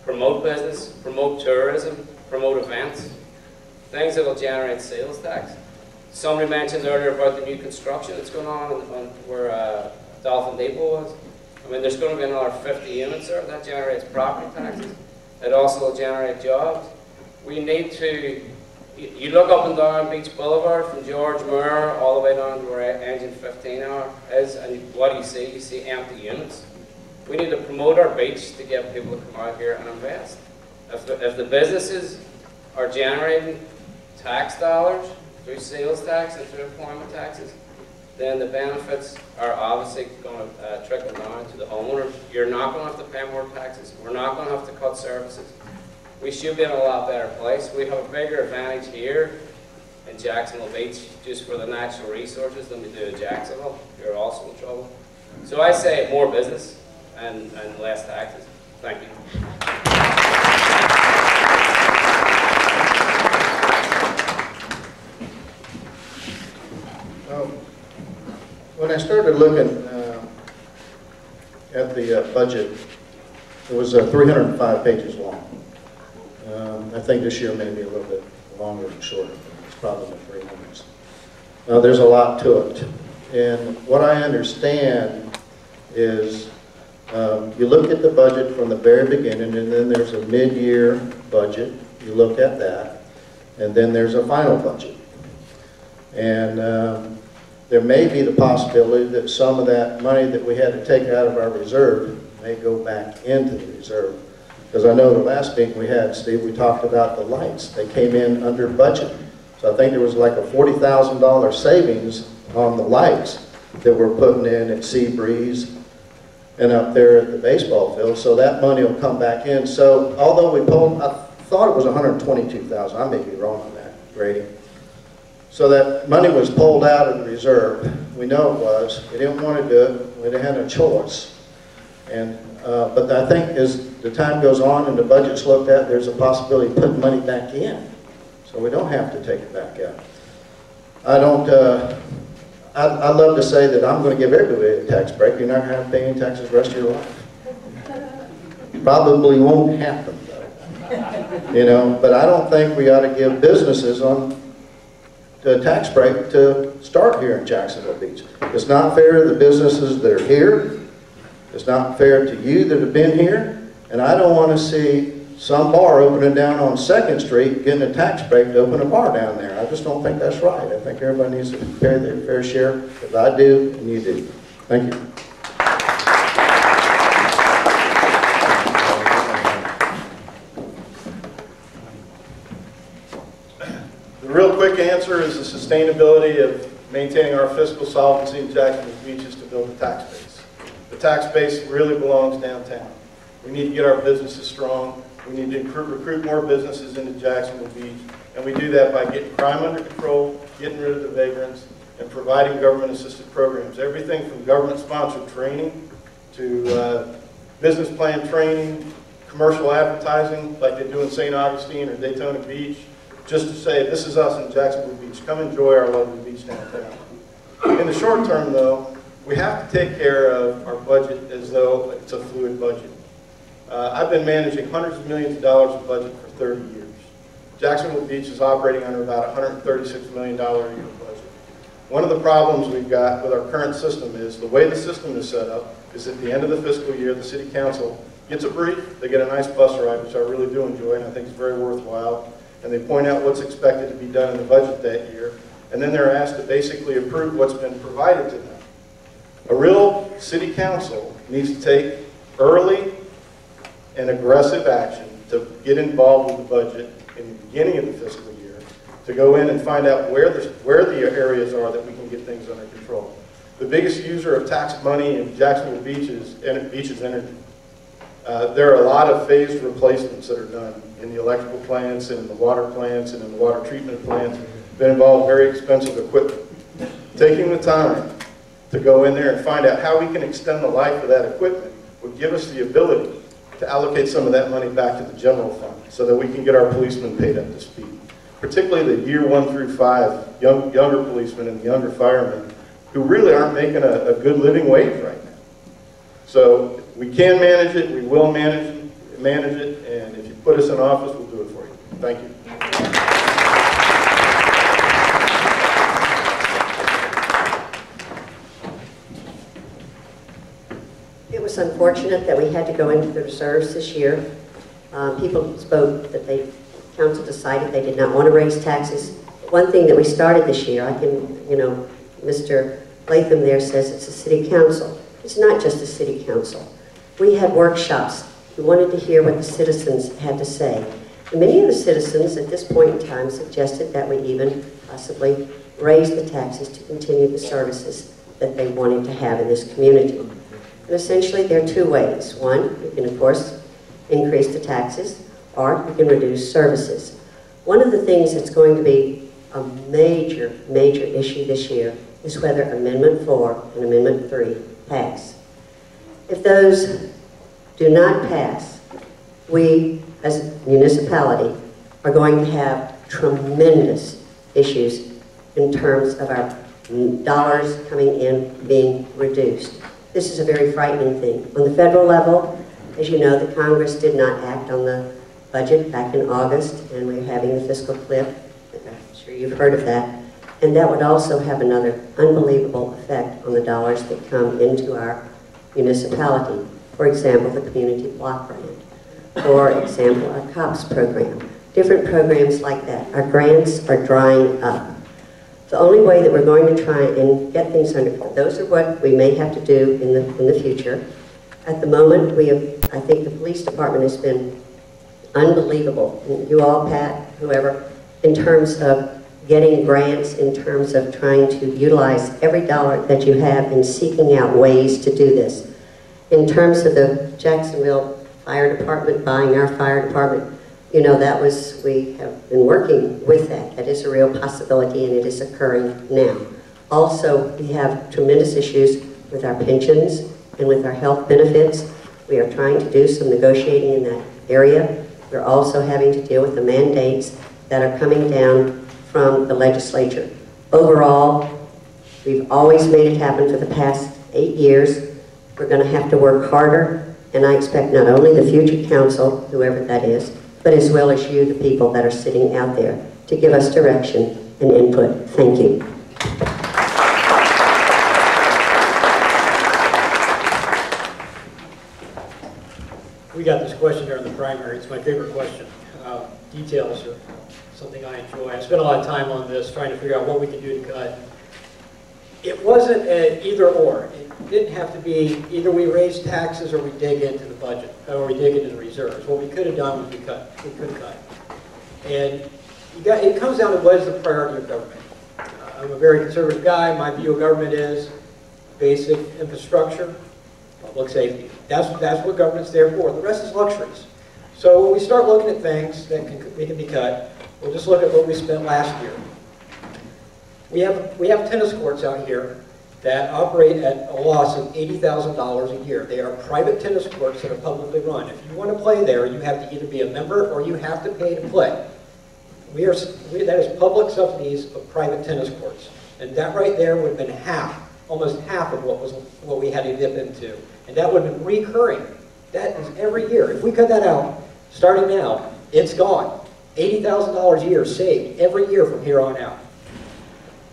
promote business, promote tourism, promote events, things that will generate sales tax. Somebody mentioned earlier about the new construction that's going on where Dolphin Depot was. I mean, there's going to be another 50 units there. That generates property taxes. It also will generate jobs. We need to, you look up and down Beach Boulevard from George Moore all the way down to where Engine 15 is, and what do you see? You see empty units. We need to promote our beach to get people to come out here and invest. If the businesses are generating tax dollars through sales tax and through employment taxes, then the benefits are obviously going to trickle down to the homeowners. You're not going to have to pay more taxes. We're not going to have to cut services. We should be in a lot better place. We have a bigger advantage here in Jacksonville Beach just for the natural resources than we do in Jacksonville. You're also in trouble. So I say more business and less taxes. Thank you. When I started looking at the budget, it was 305 pages long. I think this year may be a little bit longer and shorter. It's probably 300. There's a lot to it. And what I understand is you look at the budget from the very beginning, and then there's a mid-year budget. You look at that. And then there's a final budget. And there may be the possibility that some of that money that we had to take out of our reserve may go back into the reserve. Because I know the last meeting we had, Steve, we talked about the lights. They came in under budget. So I think there was like a $40,000 savings on the lights that we're putting in at Seabreeze and up there at the baseball field. So that money will come back in. So although we pulled, I thought it was $122,000. I may be wrong on that, Grady. So that money was pulled out of the reserve. We know it was. We didn't want to do it. We didn't have a choice. And but I think as the time goes on and the budget's looked at, there's a possibility of putting money back in. So we don't have to take it back out. I don't, I'd love to say that I'm going to give everybody a tax break. You're not going to have to pay any taxes the rest of your life. Probably won't happen though. You know, but I don't think we ought to give businesses on the tax break to start here in Jacksonville Beach. It's not fair to the businesses that are here. It's not fair to you that have been here. And I don't want to see some bar opening down on 2nd Street getting a tax break to open a bar down there. I just don't think that's right. I think everybody needs to pay their fair share, because I do and you do. Thank you. The real quick answer is the sustainability of maintaining our fiscal solvency in Jacksonville Beach is to build a tax base. The tax base really belongs downtown. We need to get our businesses strong. We need to recruit more businesses into Jacksonville Beach. And we do that by getting crime under control, getting rid of the vagrants, and providing government-assisted programs. Everything from government-sponsored training to business plan training, commercial advertising like they do in St. Augustine or Daytona Beach, just to say, this is us in Jacksonville Beach. Come enjoy our lovely beach downtown. In the short term, though, we have to take care of our budget as though it's a fluid budget. I've been managing hundreds of millions of dollars of budget for 30 years. Jacksonville Beach is operating under about $136 million a year budget. One of the problems we've got with our current system is the way the system is set up is at the end of the fiscal year, the city council gets a brief, they get a nice bus ride, which I really do enjoy and I think is very worthwhile, and they point out what's expected to be done in the budget that year, and then they're asked to basically approve what's been provided to them. A real city council needs to take early and aggressive action to get involved with the budget in the beginning of the fiscal year, to go in and find out where the areas are that we can get things under control. The biggest user of tax money in Jacksonville Beach is energy. There are a lot of phased replacements that are done in the electrical plants and in the water plants and in the water treatment plants that involve very expensive equipment. Taking the time to go in there and find out how we can extend the life of that equipment would give us the ability to allocate some of that money back to the general fund so that we can get our policemen paid up to speed. Particularly the year 1 through 5 younger policemen and younger firemen who really aren't making a good living wage right now. So we can manage it, we will manage it, and if you put us in office, we'll do it for you. Thank you. It was unfortunate that we had to go into the reserves this year. People spoke that council decided they did not want to raise taxes. One thing that we started this year, Mr. Latham there says it's a city council. It's not just a city council. We had workshops. We wanted to hear what the citizens had to say. And many of the citizens at this point in time suggested that we even possibly raise the taxes to continue the services that they wanted to have in this community. And essentially there are two ways. One, you can of course increase the taxes, or you can reduce services. One of the things that's going to be a major issue this year is whether Amendment 4 and Amendment 3 pass. If those do not pass, we as a municipality are going to have tremendous issues in terms of our dollars coming in being reduced. This is a very frightening thing. On the federal level, as you know, the Congress did not act on the budget back in August, and we're having the fiscal cliff. I'm sure you've heard of that. And that would also have another unbelievable effect on the dollars that come into our municipality. For example, the community block grant. For example, our COPS program. Different programs like that. Our grants are drying up. The only way that we're going to try and get things under control, those are what we may have to do in the future. At the moment, I think the police department has been unbelievable. You all, Pat, whoever, in terms of getting grants, in terms of trying to utilize every dollar that you have in seeking out ways to do this. In terms of the Jacksonville Fire Department, buying our fire department, we have been working with that. That is a real possibility and it is occurring now. Also, we have tremendous issues with our pensions and with our health benefits. We are trying to do some negotiating in that area. We're also having to deal with the mandates that are coming down from the legislature. Overall, we've always made it happen for the past 8 years. We're going to have to work harder, and I expect not only the future council, whoever that is, but as well as you, the people that are sitting out there, to give us direction and input. Thank you. We got this question here in the primary. It's my favorite question. Details are something I enjoy. I spent a lot of time on this, trying to figure out what we can do to cut. It wasn't an either or. It didn't have to be either we raise taxes or we dig into the budget, or we dig into the reserves. What we could have done was we could cut. And it comes down to what is the priority of government. I'm a very conservative guy. My view of government is basic infrastructure, public safety. That's what government's there for. The rest is luxuries. So when we start looking at things that can be cut, we'll just look at what we spent last year. We have tennis courts out here that operate at a loss of $80,000 a year. They are private tennis courts that are publicly run. If you want to play there, you have to either be a member or you have to pay to play. That is public subsidies of private tennis courts. And that right there would have been half, almost half of what we had to dip into. And that would have been recurring. That is every year. If we cut that out, starting now, it's gone. $80,000 a year saved every year from here on out.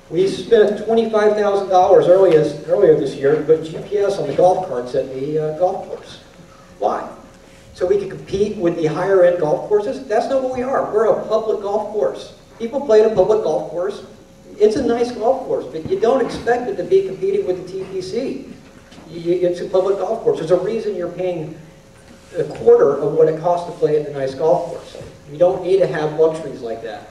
We spent $25,000 earlier this year to put GPS on the golf carts at the golf course. Why? So we could compete with the higher end golf courses? That's not what we are. We're a public golf course. People play at a public golf course. It's a nice golf course, but you don't expect it to be competing with the TPC. It's a public golf course. There's a reason you're paying a quarter of what it costs to play at the nice golf course. You don't need to have luxuries like that.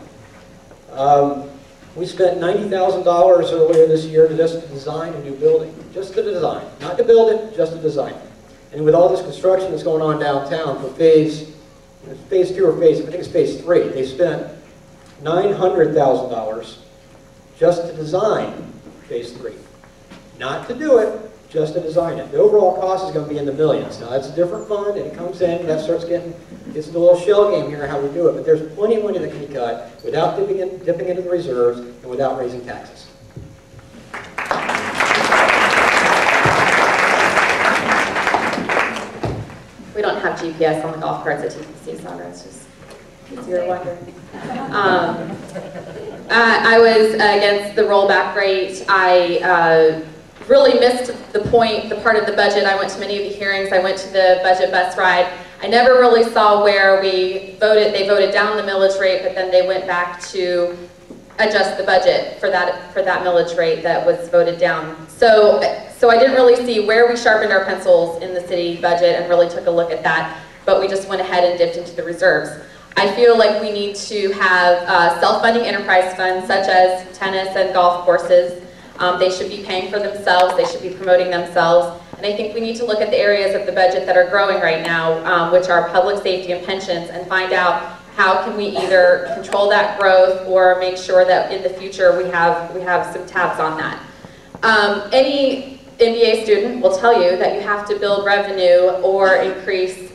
We spent $90,000 earlier this year to just design a new building. Just to design. Not to build it, just to design. And with all this construction that's going on downtown for phase 2 or I think it's phase 3, they spent $900,000 just to design phase 3. Not to do it, just to design it. The overall cost is going to be in the millions. Now that's a different fund, and it comes in, that starts getting, it's a little shell game here how we do it, but there's plenty of money that can be cut without dipping into the reserves and without raising taxes. We don't have GPS on the golf carts at TPC, Sandra. It's just, it's your wonder. I was against the rollback rate. I really missed the part of the budget. I went to many of the hearings. I went to the budget bus ride. I never really saw where we voted. They voted down the millage rate, but then they went back to adjust the budget for that millage rate that was voted down. So I didn't really see where we sharpened our pencils in the city budget and really took a look at that, but we just went ahead and dipped into the reserves. I feel like we need to have self-funding enterprise funds such as tennis and golf courses. They should be paying for themselves, they should be promoting themselves, and I think we need to look at the areas of the budget that are growing right now, which are public safety and pensions, and find out how can we either control that growth or make sure that in the future we have some tabs on that. Any MBA student will tell you that you have to build revenue or decrease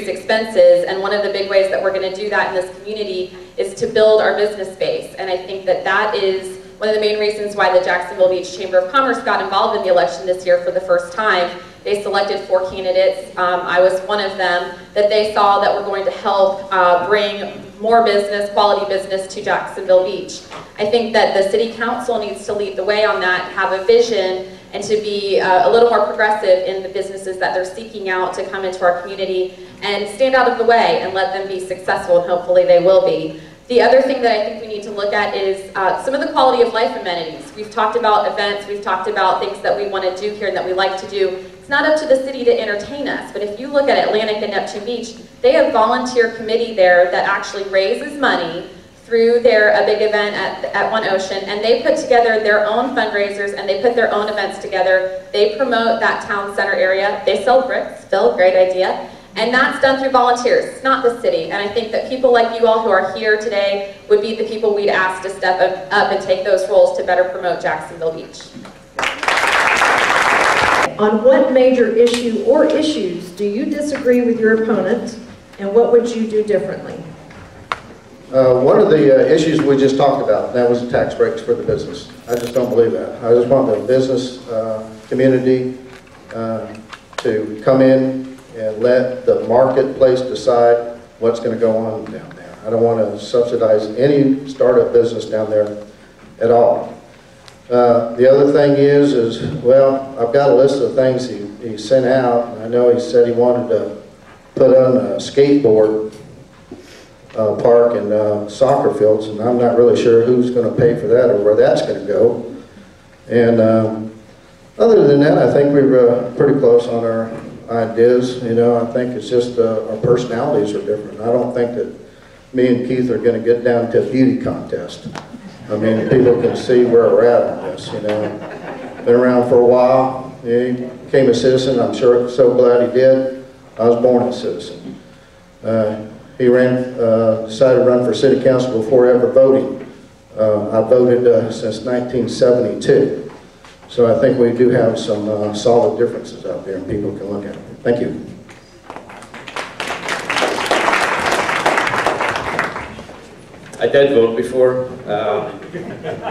expenses, and one of the big ways that we're going to do that in this community is to build our business base. And I think that that is one of the main reasons why the Jacksonville Beach Chamber of Commerce got involved in the election this year for the first time. They selected 4 candidates. I was one of them, that they saw that were going to help bring more business, quality business to Jacksonville Beach. I think that the City Council needs to lead the way on that, have a vision, and to be a little more progressive in the businesses that they're seeking out to come into our community and stand out of the way and let them be successful, and hopefully they will be. The other thing that I think we need to look at is some of the quality of life amenities. We've talked about events, we've talked about things that we want to do here and that we like to do. It's not up to the city to entertain us, but if you look at Atlantic and Neptune Beach, they have a volunteer committee there that actually raises money through a big event at One Ocean, and they put together their own fundraisers and they put their own events together. They promote that town center area. They sell bricks, still a great idea. And that's done through volunteers, it's not the city. And I think that people like you all who are here today would be the people we'd ask to step up and take those roles to better promote Jacksonville Beach. On what major issue or issues do you disagree with your opponent, and what would you do differently? One of the issues we just talked about, that was the tax breaks for the business. I just don't believe that. I just want the business community to come in and let the marketplace decide what's going to go on down there. I don't want to subsidize any startup business down there at all. The other thing is, well, I've got a list of things he sent out. And I know he said he wanted to put on a skateboard park and soccer fields, and I'm not really sure who's going to pay for that or where that's going to go. And other than that, I think we were pretty close on our ideas. You know, I think it's just our personalities are different. I don't think that me and Keith are going to get down to a beauty contest. I mean, people can see where we're at on this, you know. Been around for a while. He became a citizen. I'm sure so glad he did. I was born a citizen. He decided to run for city council before ever voting. I voted since 1972. So I think we do have some solid differences out there and people can look at it. Thank you. I did vote before.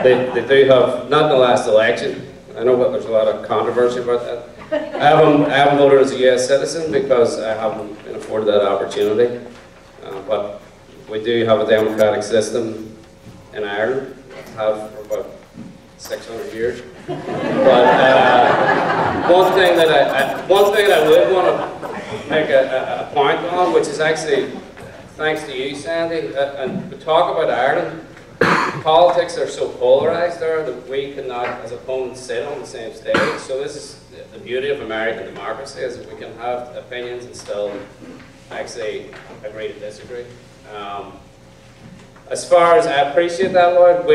They do have, not in the last election, I know there's a lot of controversy about that. I haven't voted as a US citizen because I haven't been afforded that opportunity. But we do have a democratic system in Ireland, have for about 600 years. But one thing that I would want to make a point on, which is actually thanks to you, Sandy, and we talk about Ireland. Politics are so polarized there that we cannot, as opponents, sit on the same stage. So this is the beauty of American democracy, is that we can have opinions and still actually agree to disagree. As far as I appreciate that, Lloyd,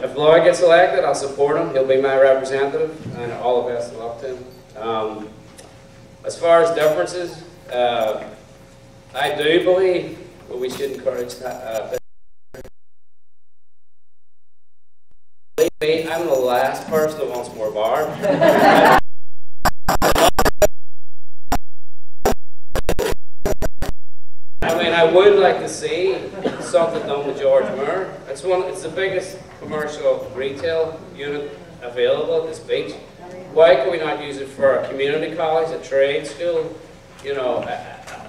if Lloyd gets elected, I'll support him. He'll be my representative, and all the best of luck to him. As far as differences, I do believe that we should encourage that. Believe me, I'm the last person that wants more bars. I mean, I would like to see something done with George Moore. It's the biggest commercial retail unit available at this beach. Why can we not use it for a community college, a trade school, you know,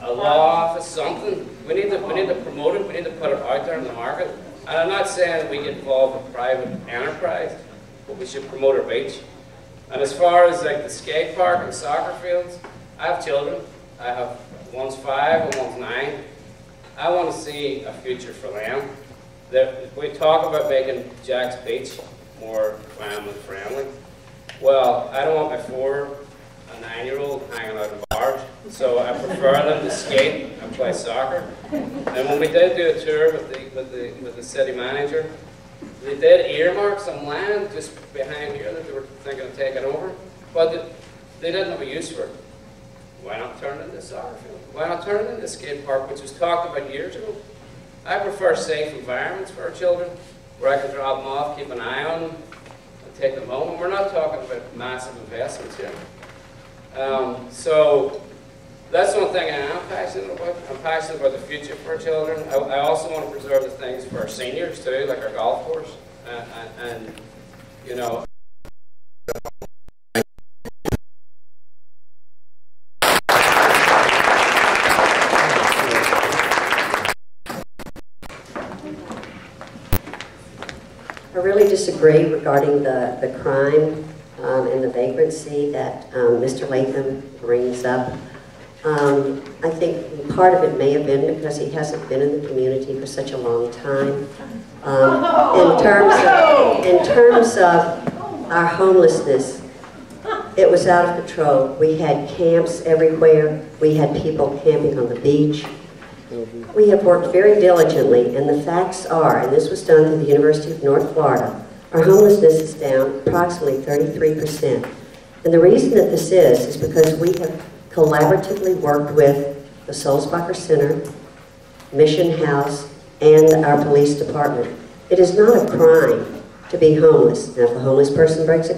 a law office, something? We need to promote it. We need to put it out there in the market. And I'm not saying we get involved with private enterprise, but we should promote our beach. And as far as like the skate park and soccer fields, I have children. I have one's 5 and one's 9. I want to see a future for them. We talk about making Jack's Beach more family friendly. Well, I don't want my 4 and 9-year-old hanging out in bars, so I prefer them to skate and play soccer. And when we did do a tour with the city manager, they did earmark some land just behind here that they were thinking of taking over, but they didn't have a use for it. Why not turn it into a soccer field? Why not turn it into a skate park, which was talked about years ago? I prefer safe environments for our children, where I can drop them off, keep an eye on them, and take them home. And we're not talking about massive investments here. So that's one thing I am passionate about. I'm passionate about the future for our children. I also want to preserve the things for our seniors too, like our golf course, and you know. I really disagree regarding the crime and the vagrancy that Mr. Latham brings up. I think part of it may have been because he hasn't been in the community for such a long time. In terms of our homelessness, it was out of control. We had camps everywhere. We had people camping on the beach. We have worked very diligently, and the facts are, and this was done through the University of North Florida, our homelessness is down approximately 33%. And the reason that this is because we have collaboratively worked with the Sulzbacher Center, Mission House, and our police department. It is not a crime to be homeless. Now, if a homeless person breaks the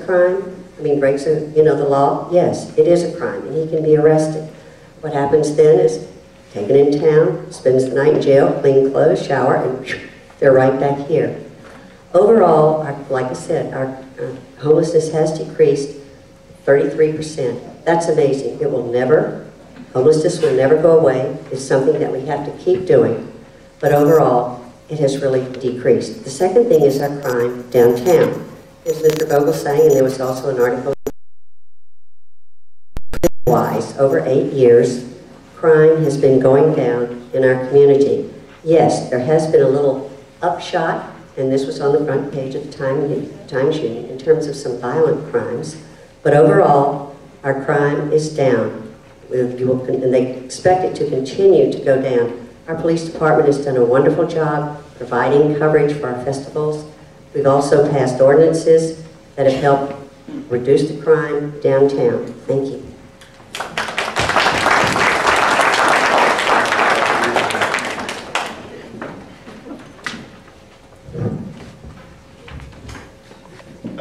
law, yes, it is a crime, and he can be arrested. What happens then is taken in town, spends the night in jail, clean clothes, shower, and they're right back here. Overall, like I said, our homelessness has decreased 33%. That's amazing. Homelessness will never go away. It's something that we have to keep doing. But overall, it has really decreased. The second thing is our crime downtown. As Mr. Vogel saying, and there was also an article, over 8 years, crime has been going down in our community. Yes, there has been a little upshot, and this was on the front page of the Times Union, in terms of some violent crimes. But overall, our crime is down, and they expect it to continue to go down. Our police department has done a wonderful job providing coverage for our festivals. We've also passed ordinances that have helped reduce the crime downtown. Thank you.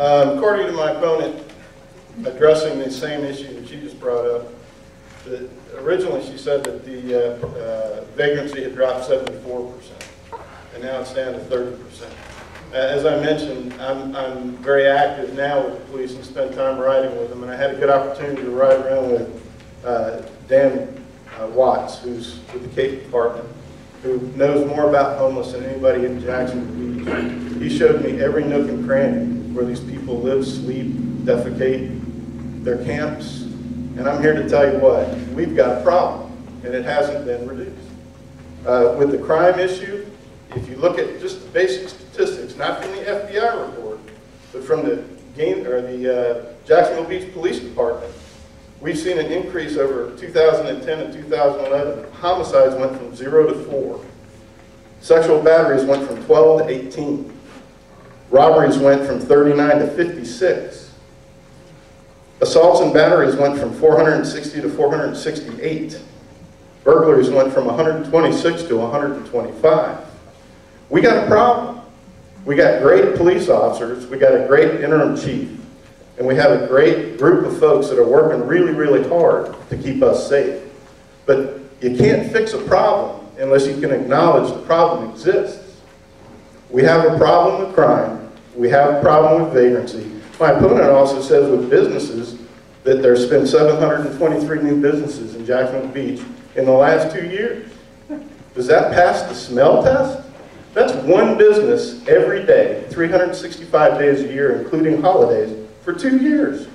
According to my opponent, addressing the same issue that she just brought up, originally she said that the vagrancy had dropped 74%. and now it's down to 30%. As I mentioned, I'm very active now with the police and spend time riding with them, and I had a good opportunity to ride around with Dan Watts, who's with the Cape Department, who knows more about homeless than anybody in Jacksonville Beach. He showed me every nook and cranny where these people live, sleep, defecate, their camps, and I'm here to tell you what, we've got a problem, and it hasn't been reduced. With the crime issue, if you look at just the basic statistics, not from the FBI report, but from the Jacksonville Beach Police Department, we've seen an increase over 2010 and 2011. Homicides went from 0 to 4. Sexual batteries went from 12 to 18. Robberies went from 39 to 56. Assaults and batteries went from 460 to 468. Burglaries went from 126 to 125. We got a problem. We got great police officers, we got a great interim chief, and we have a great group of folks that are working really, really hard to keep us safe. But you can't fix a problem unless you can acknowledge the problem exists. We have a problem with crime. We have a problem with vagrancy. My opponent also says with businesses that there's been 723 new businesses in Jacksonville Beach in the last 2 years. Does that pass the smell test? That's one business every day, 365 days a year, including holidays, for 2 years.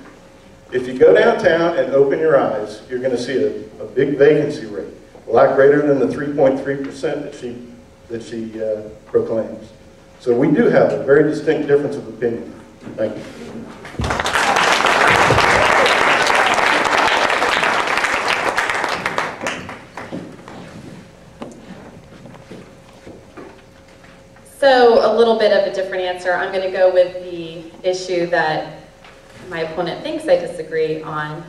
If you go downtown and open your eyes, you're going to see a big vacancy rate, a lot greater than the 3.3% that she proclaims. So we do have a very distinct difference of opinion. Thank you. So a little bit of a different answer. I'm going to go with the issue that my opponent thinks I disagree on,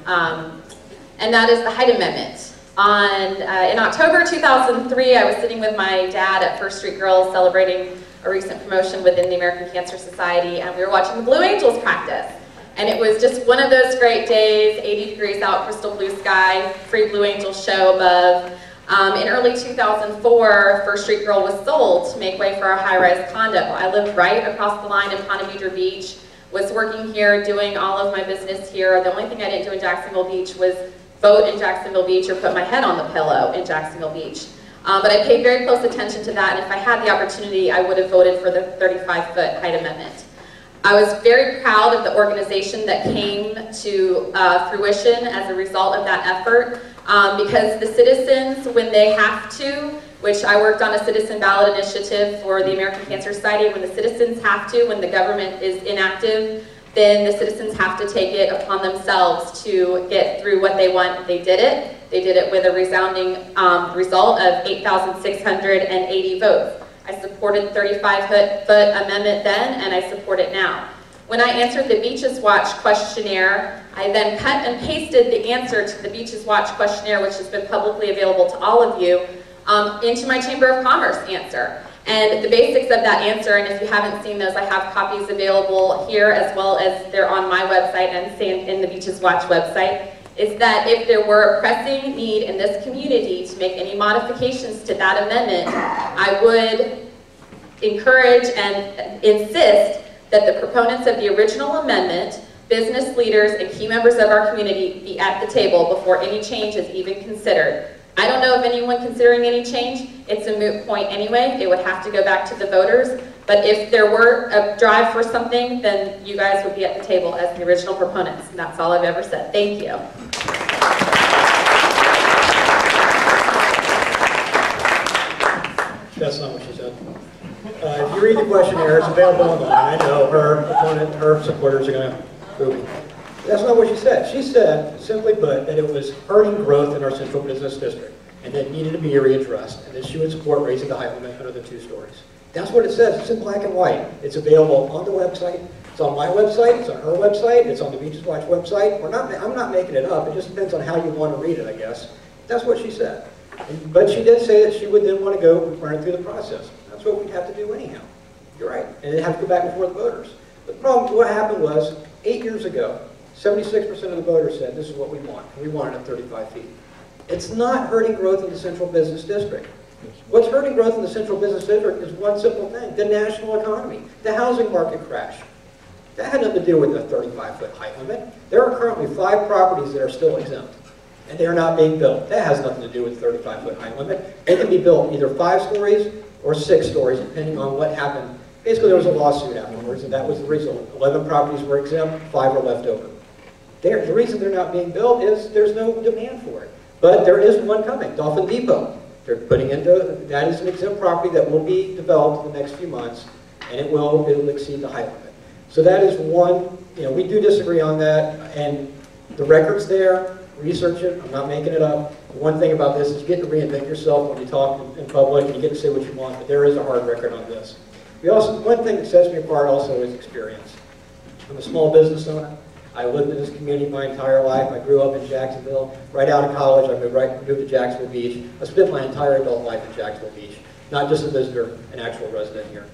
and that is the Hyde Amendment. In October 2003, I was sitting with my dad at First Street Girls celebrating a recent promotion within the American Cancer Society, and we were watching the Blue Angels practice. And it was just one of those great days, 80 degrees out, crystal blue sky, free Blue Angels show above. In early 2004, First Street Girl was sold to make way for our high-rise condo. I lived right across the line in Ponte Vedra Beach, was working here, doing all of my business here. The only thing I didn't do in Jacksonville Beach was vote in Jacksonville Beach or put my head on the pillow in Jacksonville Beach. But I paid very close attention to that, and if I had the opportunity, I would have voted for the 35-foot Hyde Amendment. I was very proud of the organization that came to fruition as a result of that effort. Because the citizens, when they have to, which I worked on a citizen ballot initiative for the American Cancer Society, when the citizens have to, when the government is inactive, then the citizens have to take it upon themselves to get through what they want. They did it. They did it with a resounding result of 8,680 votes. I supported the 35-foot amendment then, and I support it now. When I answered the Beaches Watch questionnaire, I then cut and pasted the answer to the Beaches Watch questionnaire, which has been publicly available to all of you, into my Chamber of Commerce answer. And the basics of that answer, and if you haven't seen those, I have copies available here as well as they're on my website and in the Beaches Watch website, is that if there were a pressing need in this community to make any modifications to that amendment, I would encourage and insist that the proponents of the original amendment, business leaders, and key members of our community be at the table before any change is even considered. I don't know of anyone considering any change. It's a moot point anyway. It would have to go back to the voters. But if there were a drive for something, then you guys would be at the table as the original proponents. And that's all I've ever said. Thank you. That's not what she said. If you read the questionnaire, it's available online. I know her opponent, her supporters are going to prove it. That's not what she said. She said, simply put, that it was hurting growth in our central business district and that it needed to be readdressed, and that she would support raising the height limit under the 2 stories. That's what it says. It's in black and white. It's available on the website. It's on my website. It's on her website. It's on the Beaches Watch website. I'm not making it up. It just depends on how you want to read it, I guess. That's what she said. But she did say that she would then want to go run it through the process. That's what we'd have to do anyhow. You're right. And it'd have to go back before the voters. The problem, what happened was, 8 years ago, 76% of the voters said, this is what we want. And we want it at 35 feet. It's not hurting growth in the central business district. What's hurting growth in the central business district is one simple thing, the national economy, the housing market crash. That had nothing to do with the 35-foot height limit. There are currently 5 properties that are still exempt, and they are not being built. That has nothing to do with the 35-foot height limit. They can be built either 5 stories or 6 stories, depending on what happened. Basically, there was a lawsuit afterwards, and that was the result. 11 properties were exempt, 5 are left over. The reason they're not being built is there's no demand for it. But there is one coming, Dolphin Depot. They're putting into, that is an exempt property that will be developed in the next few months, and it'll exceed the height limit. So that is one, we do disagree on that, and the record's there, research it, I'm not making it up. The one thing about this is you get to reinvent yourself when you talk in public, and you get to say what you want, but there is a hard record on this. One thing that sets me apart also is experience. I'm a small business owner. I lived in this community my entire life. I grew up in Jacksonville. Right out of college, I moved to Jacksonville Beach. I spent my entire adult life in Jacksonville Beach, not just a visitor, an actual resident here.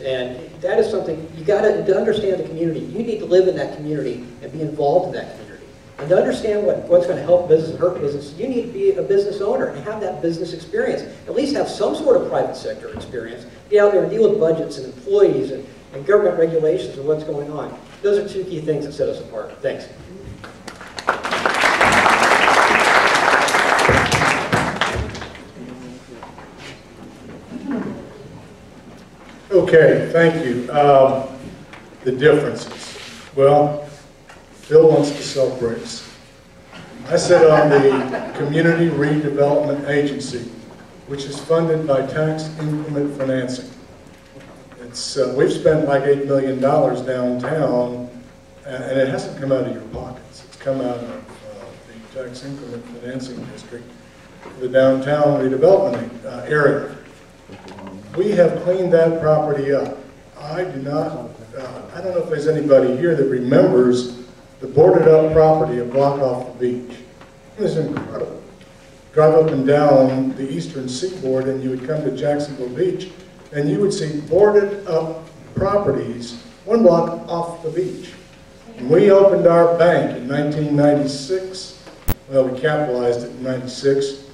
And that is something, to understand the community, you need to live in that community and be involved in that community. And to understand what's going to help business and hurt business, you need to be a business owner and have that business experience. At least have some sort of private sector experience. Be out there and deal with budgets and employees and government regulations and what's going on. Those are 2 key things that set us apart. Thanks. Okay, thank you. The differences. Well, Phil wants to sell bricks. I sit on the Community Redevelopment Agency, which is funded by tax increment financing. We've spent like $8 million downtown, and it hasn't come out of your pockets. It's come out of the tax increment financing district, the downtown redevelopment area. We have cleaned that property up. I don't know if there's anybody here that remembers the boarded up property a block off the beach. It was incredible. Drive up and down the eastern seaboard and you would come to Jacksonville Beach and you would see boarded up properties 1 block off the beach. And we opened our bank in 1996. Well, we capitalized it in 96.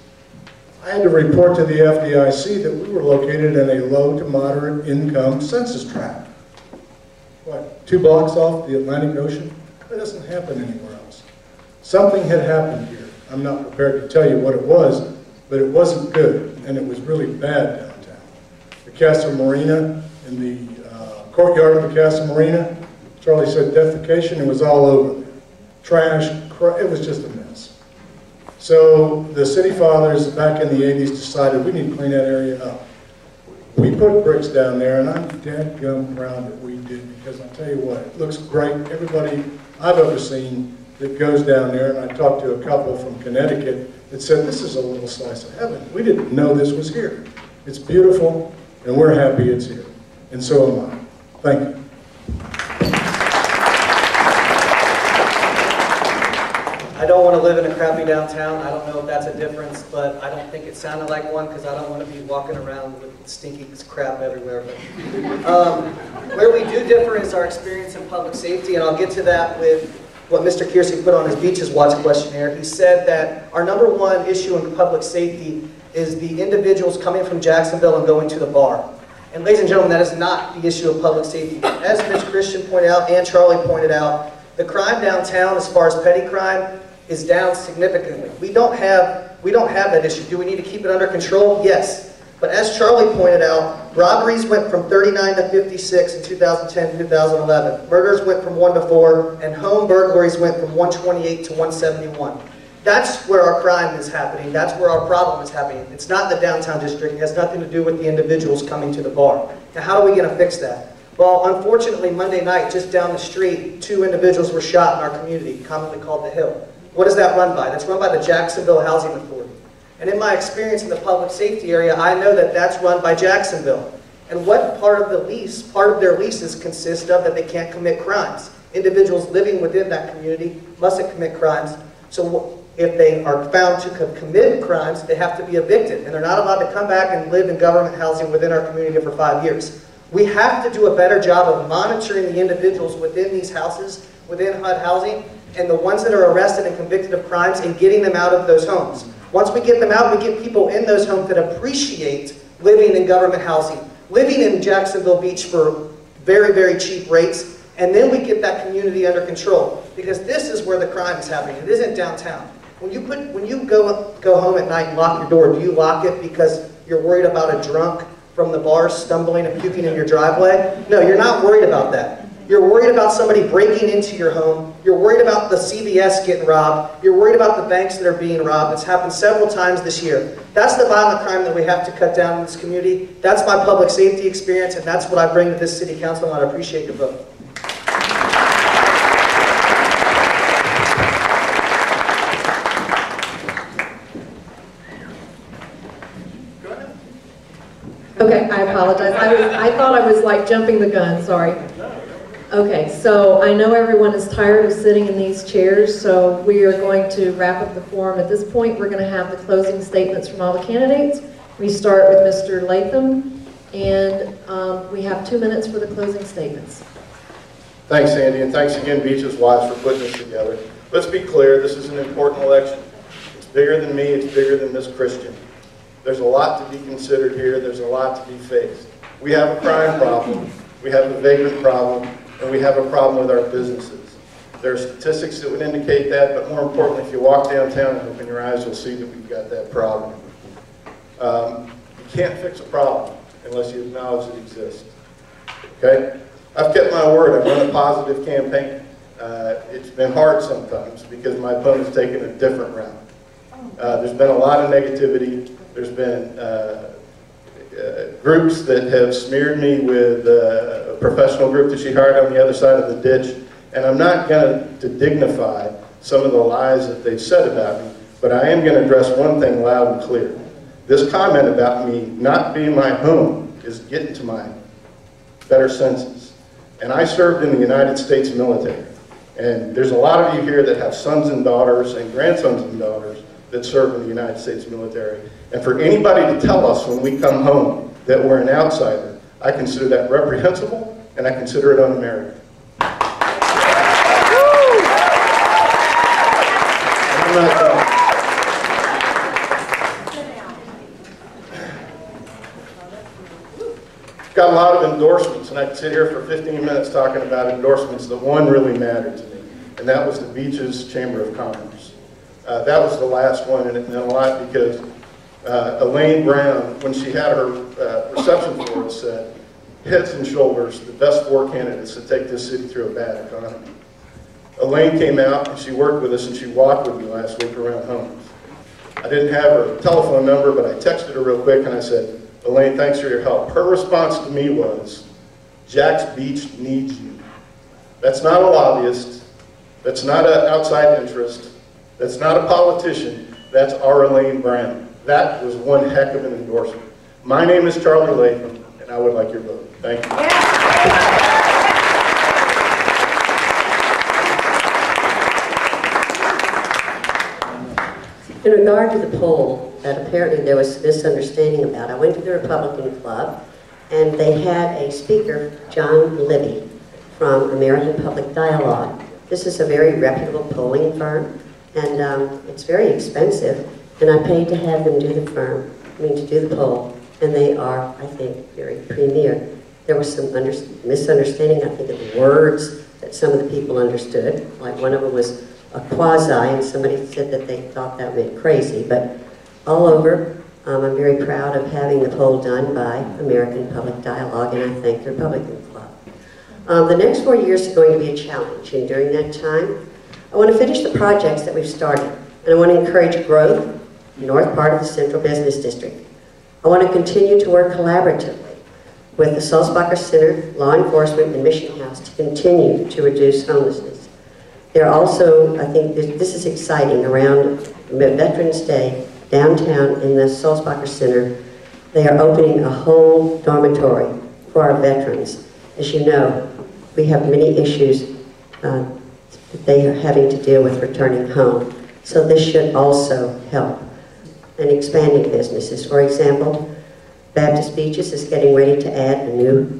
I had to report to the FDIC that we were located in a low to moderate income census tract. What, 2 blocks off the Atlantic Ocean? That doesn't happen anywhere else. Something had happened here. I'm not prepared to tell you what it was, but it wasn't good, and it was really bad downtown. The Casa Marina, in the courtyard of the Casa Marina, Charlie said defecation, it was all over there. Trash, it was just a mess. So the city fathers back in the 80s decided we need to clean that area up. We put bricks down there, and I'm dadgum proud that we did, because I'll tell you what, it looks great. Everybody I've ever seen that goes down there, and I talked to a couple from Connecticut that said, this is a little slice of heaven. We didn't know this was here. It's beautiful, and we're happy it's here. And so am I. Thank you. I don't want to live in a crappy downtown. I don't know if that's a difference, but I don't think it sounded like one because I don't want to be walking around with stinky crap everywhere. But, where we do differ is our experience in public safety, and I'll get to that with what Mr. Kiersey put on his Beaches Watch questionnaire. He said that our #1 issue in public safety is the individuals coming from Jacksonville and going to the bar. And ladies and gentlemen, that is not the issue of public safety. As Ms. Christian pointed out and Charlie pointed out, the crime downtown as far as petty crime is down significantly. We don't have that issue. Do we need to keep it under control? Yes. But as Charlie pointed out, robberies went from 39 to 56 in 2010 to 2011. Murders went from 1 to 4, and home burglaries went from 128 to 171. That's where our crime is happening. That's where our problem is happening. It's not the downtown district. It has nothing to do with the individuals coming to the bar. Now, how are we going to fix that? Well, unfortunately, Monday night, just down the street, 2 individuals were shot in our community, commonly called the Hill. What is that run by? That's run by the Jacksonville Housing Authority. And in my experience in the public safety area, I know that that's run by Jacksonville. And what part of their leases consist of that they can't commit crimes? Individuals living within that community mustn't commit crimes. So if they are found to have committed crimes, they have to be evicted. And they're not allowed to come back and live in government housing within our community for 5 years. We have to do a better job of monitoring the individuals within these houses, within HUD housing, and the ones that are arrested and convicted of crimes and getting them out of those homes. Once we get them out, we get people in those homes that appreciate living in government housing, living in Jacksonville Beach for very, very cheap rates, and then we get that community under control. Because this is where the crime is happening. It isn't downtown. When you go home at night and lock your door, do you lock it because you're worried about a drunk from the bar stumbling and puking in your driveway? No, you're not worried about that. You're worried about somebody breaking into your home. You're worried about the CVS getting robbed. You're worried about the banks that are being robbed. It's happened several times this year. That's the violent crime that we have to cut down in this community. That's my public safety experience, and that's what I bring to this city council, and I appreciate your vote. Okay, I apologize. I thought I was like jumping the gun, sorry. Okay, so I know everyone is tired of sitting in these chairs, so we are going to wrap up the forum. At this point, we're going to have the closing statements from all the candidates. We start with Mr. Latham, and we have 2 minutes for the closing statements. Thanks, Sandy, and thanks again, Beaches Watch, for putting this together. Let's be clear, this is an important election. It's bigger than me, it's bigger than Miss Christian. There's a lot to be considered here, there's a lot to be faced. We have a crime problem, we have a vagrant problem, and we have a problem with our businesses. There are statistics that would indicate that, but more importantly, if you walk downtown and open your eyes, you'll see that we've got that problem. You can't fix a problem unless you acknowledge it exists. Okay? I've kept my word. I've run a positive campaign. It's been hard sometimes because my opponent's taken a different route. There's been a lot of negativity. There's been groups that have smeared me with a professional group that she hired on the other side of the ditch. And I'm not going to dignify some of the lies that they've said about me, but I am going to address one thing loud and clear. This comment about me not being my home is getting to my better senses. And I served in the United States military. And there's a lot of you here that have sons and daughters and grandsons and daughters that serve in the United States military. And for anybody to tell us when we come home that we're an outsider, I consider that reprehensible and I consider it un-American. I'm not done. Got a lot of endorsements, and I could sit here for 15 minutes talking about endorsements, but one really mattered to me, and that was the Beaches Chamber of Commerce. That was the last one, and it meant a lot because Elaine Brown, when she had her reception for us, said, heads and shoulders, the best 4 candidates to take this city through a bad economy. Elaine came out, and she worked with us, and she walked with me last week around homes. I didn't have her telephone number, but I texted her real quick, and I said, Elaine, thanks for your help. Her response to me was, Jack's Beach needs you. That's not a lobbyist. That's not an outside interest. That's not a politician. That's our Elaine Brown. That was one heck of an endorsement. My name is Charlie Latham, and I would like your vote. Thank you. In regard to the poll that apparently there was misunderstanding about, I went to the Republican Club, and they had a speaker, John Libby, from American Public Dialogue. This is a very reputable polling firm, and it's very expensive, and I paid to have them do the poll, and they are, I think, very premier. There was some misunderstanding, I think, of the words that some of the people understood, like one of them was a quasi, and somebody said that they thought that meant crazy, but all over, I'm very proud of having the poll done by American Public Dialogue, and I thank the Republican Club. The next 4 years are going to be a challenge, and during that time, I want to finish the projects that we've started, and I want to encourage growth in the north part of the Central Business District. I want to continue to work collaboratively with the Sulzbacher Center, law enforcement, and Mission House to continue to reduce homelessness. There also, I think this is exciting, around Veterans Day, downtown in the Sulzbacher Center, they are opening a whole dormitory for our veterans. As you know, we have many issues that they are having to deal with returning home. So this should also help in expanding businesses. For example, Baptist Beaches is getting ready to add a new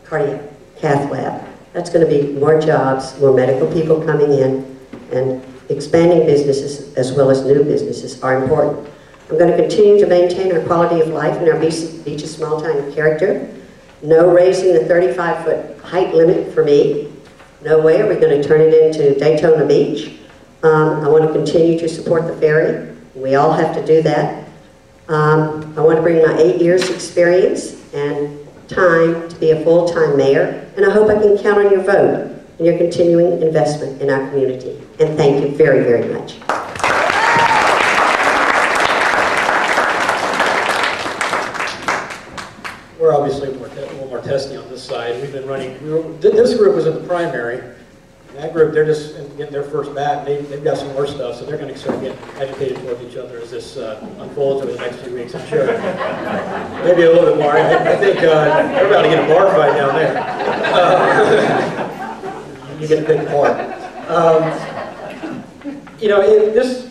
cardiac cath lab. That's going to be more jobs, more medical people coming in, and expanding businesses as well as new businesses are important. I'm going to continue to maintain our quality of life and our beach's small town character. No raising the 35-foot height limit for me. No way are we going to turn it into Daytona Beach. I want to continue to support the ferry. We all have to do that. I want to bring my 8 years experience and time to be a full-time mayor, and I hope I can count on your vote and your continuing investment in our community. And thank you very, very much. We're obviously a little more testy on this side. We've been running, this group was in the primary. And that group, they're just getting their first bat. They've got some more stuff, so they're going to start getting agitated towards each other as this unfolds over the next few weeks, I'm sure. Maybe a little bit more. I think they're about to get a bar fight down there. You get to pick the part. You know, this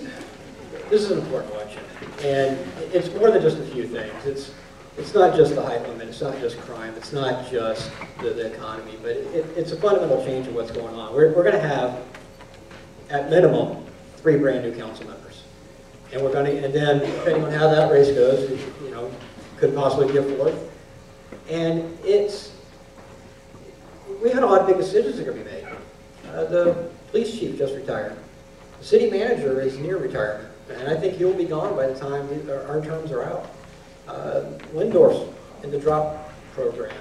is an important election, and it's more than just a few things. It's not just the height limit, it's not just crime, it's not just the economy, but it's a fundamental change in what's going on. We're going to have, at minimum, 3 brand new council members. And we're going to, and then depending on how that race goes, you know, could possibly be a 4th. And we had a lot of big decisions that are going to be made. The police chief just retired. The city manager is near retirement, and I think he'll be gone by the time our terms are out. Lindorf's in the drop program.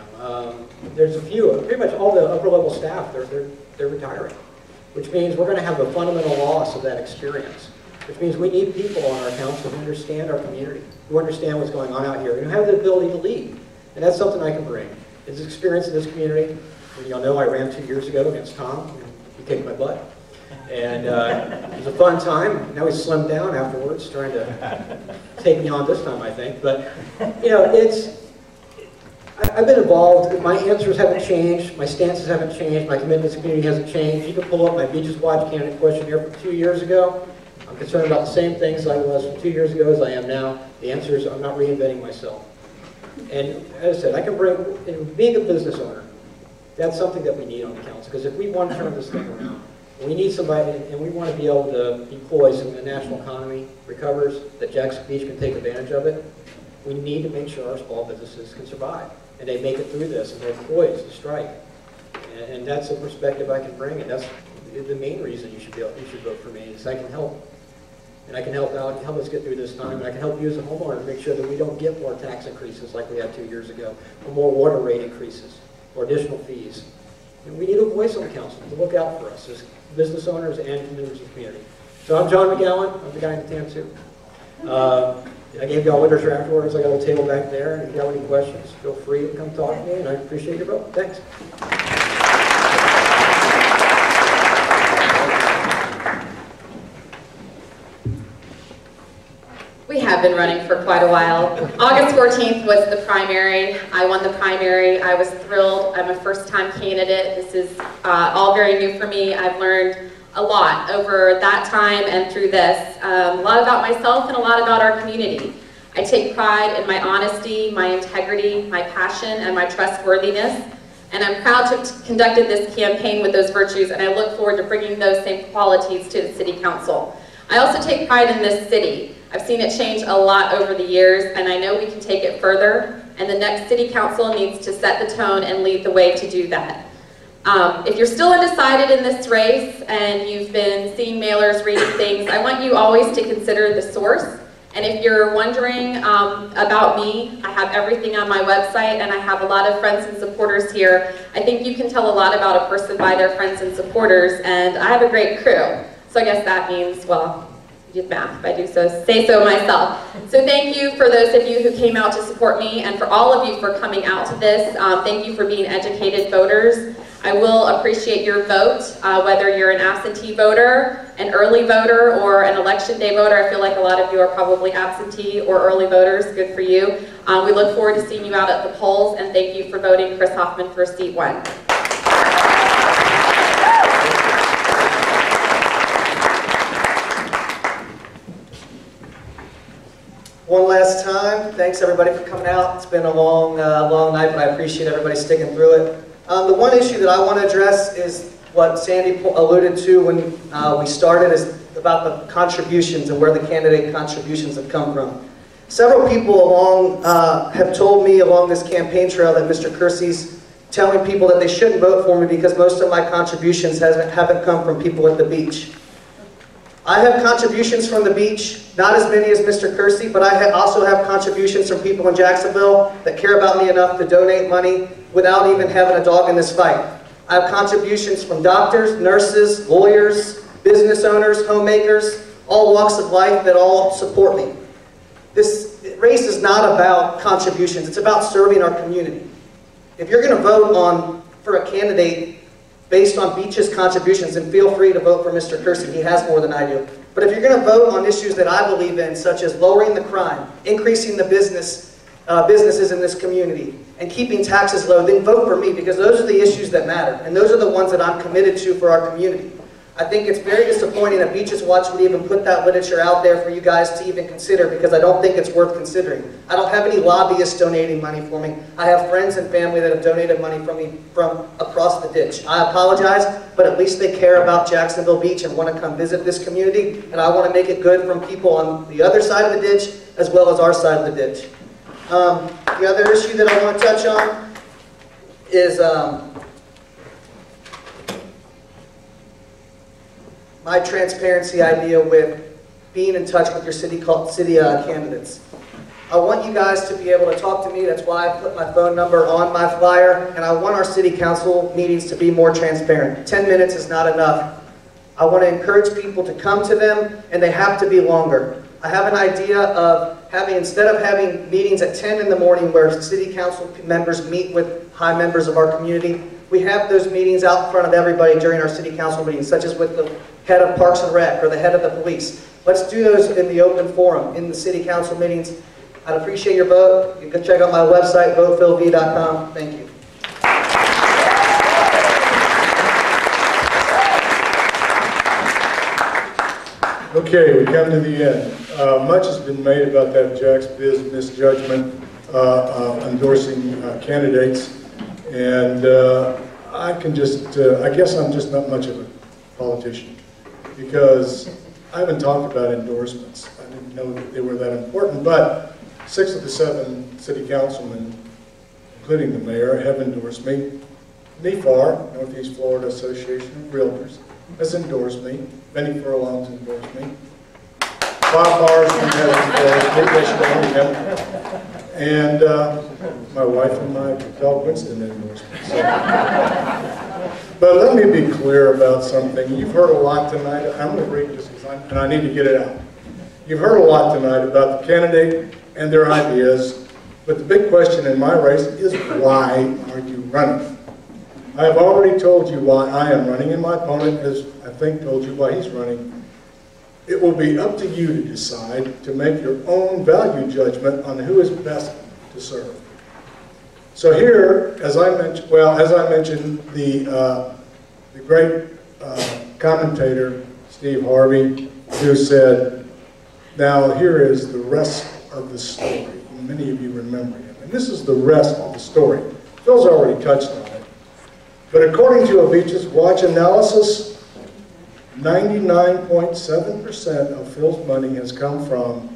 There's a few, pretty much all the upper level staff, they're retiring, which means we're going to have a fundamental loss of that experience, which means we need people on our council who understand our community, who understand what's going on out here, and who have the ability to lead. And that's something I can bring. It's experience in this community. Y'all know I ran 2 years ago against Tom, and he kicked my butt. And it was a fun time. Now he's slimmed down afterwards, trying to take me on this time, I think. But, you know, I've been involved. My answers haven't changed. My stances haven't changed. My commitment to the community hasn't changed. You can pull up my Beaches Watch candidate questionnaire from 2 years ago. I'm concerned about the same things I was from 2 years ago as I am now. The answer is I'm not reinventing myself. And as I said, I can bring, being a business owner, that's something that we need on the council. Because if we want to turn this thing around, we need somebody, and we want to be able to be poised when the national economy recovers, that Jackson Beach can take advantage of it. We need to make sure our small businesses can survive, and they make it through this, and they're poised to strike. And that's a perspective I can bring, and that's the main reason you should vote for me, is I can help. And I can help out, help us get through this time, and I can help you as a homeowner to make sure that we don't get more tax increases like we had 2 years ago, or more water rate increases, or additional fees. And we need a voice on the council to look out for us as business owners and members of the community. So I'm John McGowan. I'm the guy in the tan suit. I gave y'all literature afterwards. I got a little table back there. And if you have any questions, feel free to come talk to me, and I appreciate your vote. Thanks. We have been running for quite a while. August 14th was the primary. I won the primary. I was thrilled. I'm a first-time candidate. This is all very new for me. I've learned a lot over that time and through this. A lot about myself and a lot about our community. I take pride in my honesty, my integrity, my passion, and my trustworthiness. And I'm proud to have conducted this campaign with those virtues, and I look forward to bringing those same qualities to the City Council. I also take pride in this city. I've seen it change a lot over the years, and I know we can take it further, and the next City Council needs to set the tone and lead the way to do that. If you're still undecided in this race, and you've been seeing mailers, reading things, I want you always to consider the source. And if you're wondering about me, I have everything on my website, and I have a lot of friends and supporters here. I think you can tell a lot about a person by their friends and supporters, and I have a great crew. So I guess that means, well, did math, if I do say so myself. So thank you for those of you who came out to support me, and for all of you for coming out to this. Thank you for being educated voters. I will appreciate your vote, whether you're an absentee voter, an early voter, or an election day voter. I feel like a lot of you are probably absentee or early voters. Good for you. We look forward to seeing you out at the polls, and thank you for voting Chris Hoffman for seat 1. One last time, thanks everybody for coming out. It's been a long night, but I appreciate everybody sticking through it. The one issue that I want to address is what Sandy alluded to when we started, is about the contributions and where the candidate contributions have come from. Several people have told me along this campaign trail that Mr. Kersey's telling people that they shouldn't vote for me because most of my contributions haven't come from people at the beach. I have contributions from the beach, not as many as Mr. Kersey, but I also have contributions from people in Jacksonville that care about me enough to donate money without even having a dog in this fight. I have contributions from doctors, nurses, lawyers, business owners, homemakers, all walks of life that all support me. This race is not about contributions, it's about serving our community. If you're going to vote for a candidate based on Beach's contributions, then feel free to vote for Mr. Kersey. He has more than I do. But if you're going to vote on issues that I believe in, such as lowering the crime, increasing the businesses in this community, and keeping taxes low, then vote for me, because those are the issues that matter, and those are the ones that I'm committed to for our community. I think it's very disappointing that Beaches Watch would even put that literature out there for you guys to even consider, because I don't think it's worth considering. I don't have any lobbyists donating money for me. I have friends and family that have donated money from me from across the ditch. I apologize, but at least they care about Jacksonville Beach and want to come visit this community, and I want to make it good from people on the other side of the ditch as well as our side of the ditch. The other issue that I want to touch on is my transparency idea with being in touch with your city candidates. I want you guys to be able to talk to me. That's why I put my phone number on my flyer, and I want our city council meetings to be more transparent. 10 minutes is not enough. I want to encourage people to come to them, and they have to be longer. I have an idea of instead of having meetings at 10 in the morning where city council members meet with high members of our community, we have those meetings out in front of everybody during our city council meetings, such as with the head of Parks and Rec or the head of the police. Let's do those in the open forum, in the city council meetings. I'd appreciate your vote. You can check out my website, votefilv.com. Thank you. Okay, we come to the end. Much has been made about that Jack's Biz misjudgment endorsing candidates, and I guess I'm just not much of a politician, because I haven't talked about endorsements. I didn't know that they were that important, but 6 of the 7 city councilmen, including the mayor, have endorsed me. NEFAR, Northeast Florida Association of Realtors, has endorsed me. Benny Furlong's endorsed me. Bob Morrison has endorsed me. And my wife and my dog Winston endorsed me. So. But let me be clear about something. You've heard a lot tonight. I'm going to read this and I need to get it out. You've heard a lot tonight about the candidate and their ideas, but the big question in my race is, why are you running? I have already told you why I am running, and my opponent has, I think, told you why he's running. It will be up to you to decide, to make your own value judgment on who is best to serve. So here, as I mentioned, the great commentator, Steve Harvey, who said, now here is the rest of the story. And many of you remember him. And this is the rest of the story. Phil's already touched on it. But according to a Beaches Watch analysis, 99.7% of Phil's money has come from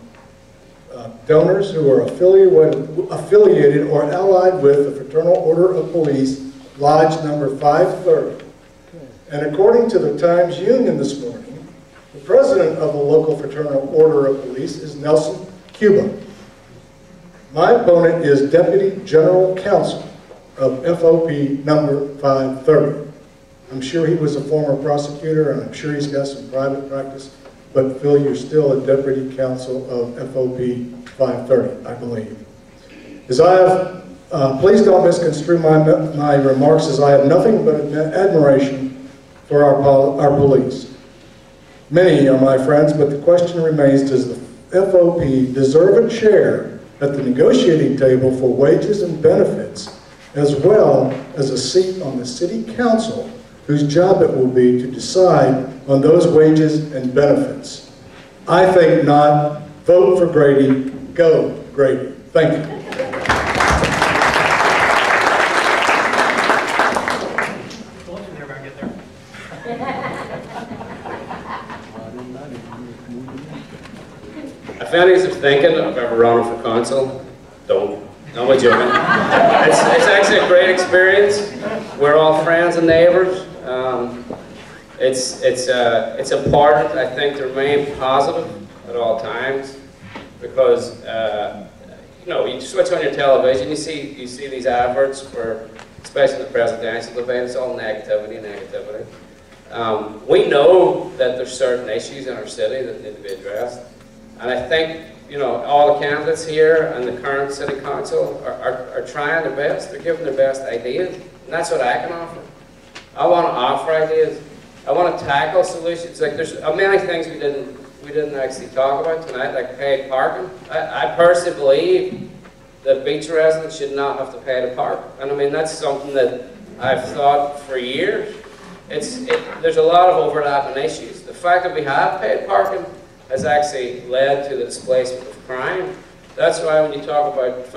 donors who are affiliated or allied with the Fraternal Order of Police, Lodge number 530. And according to the Times-Union this morning, the president of the local Fraternal Order of Police is Nelson Cuba. My opponent is Deputy General Counsel of FOP number 530. I'm sure he was a former prosecutor, and I'm sure he's got some private practice, but Phil, you're still a deputy counsel of FOP 530, I believe. As I have, please don't misconstrue my remarks, as I have nothing but admiration for our police. Many are my friends, but the question remains, does the FOP deserve a chair at the negotiating table for wages and benefits, as well as a seat on the city council, whose job it will be to decide on those wages and benefits? I think not. Vote for Grady. Go Grady. Thank you. If anybody's thinking of ever running for council, don't. No, I'm joking. It's actually a great experience. We're all friends and neighbours. It's important, I think, to remain positive at all times, because you know, you switch on your television, you see these adverts for, especially the presidential debate. It's all negativity. We know that there's certain issues in our city that need to be addressed, and I think, you know, all the candidates here and the current city council are trying their best. They're giving their best ideas, and that's what I can offer. I want to offer ideas. I want to tackle solutions. Like, there's many things we didn't actually talk about tonight, like paid parking. I personally believe that beach residents should not have to pay to park, and I mean, that's something that I've thought for years. There's a lot of overlapping issues. The fact that we have paid parking has actually led to the displacement of crime. That's why when you talk about,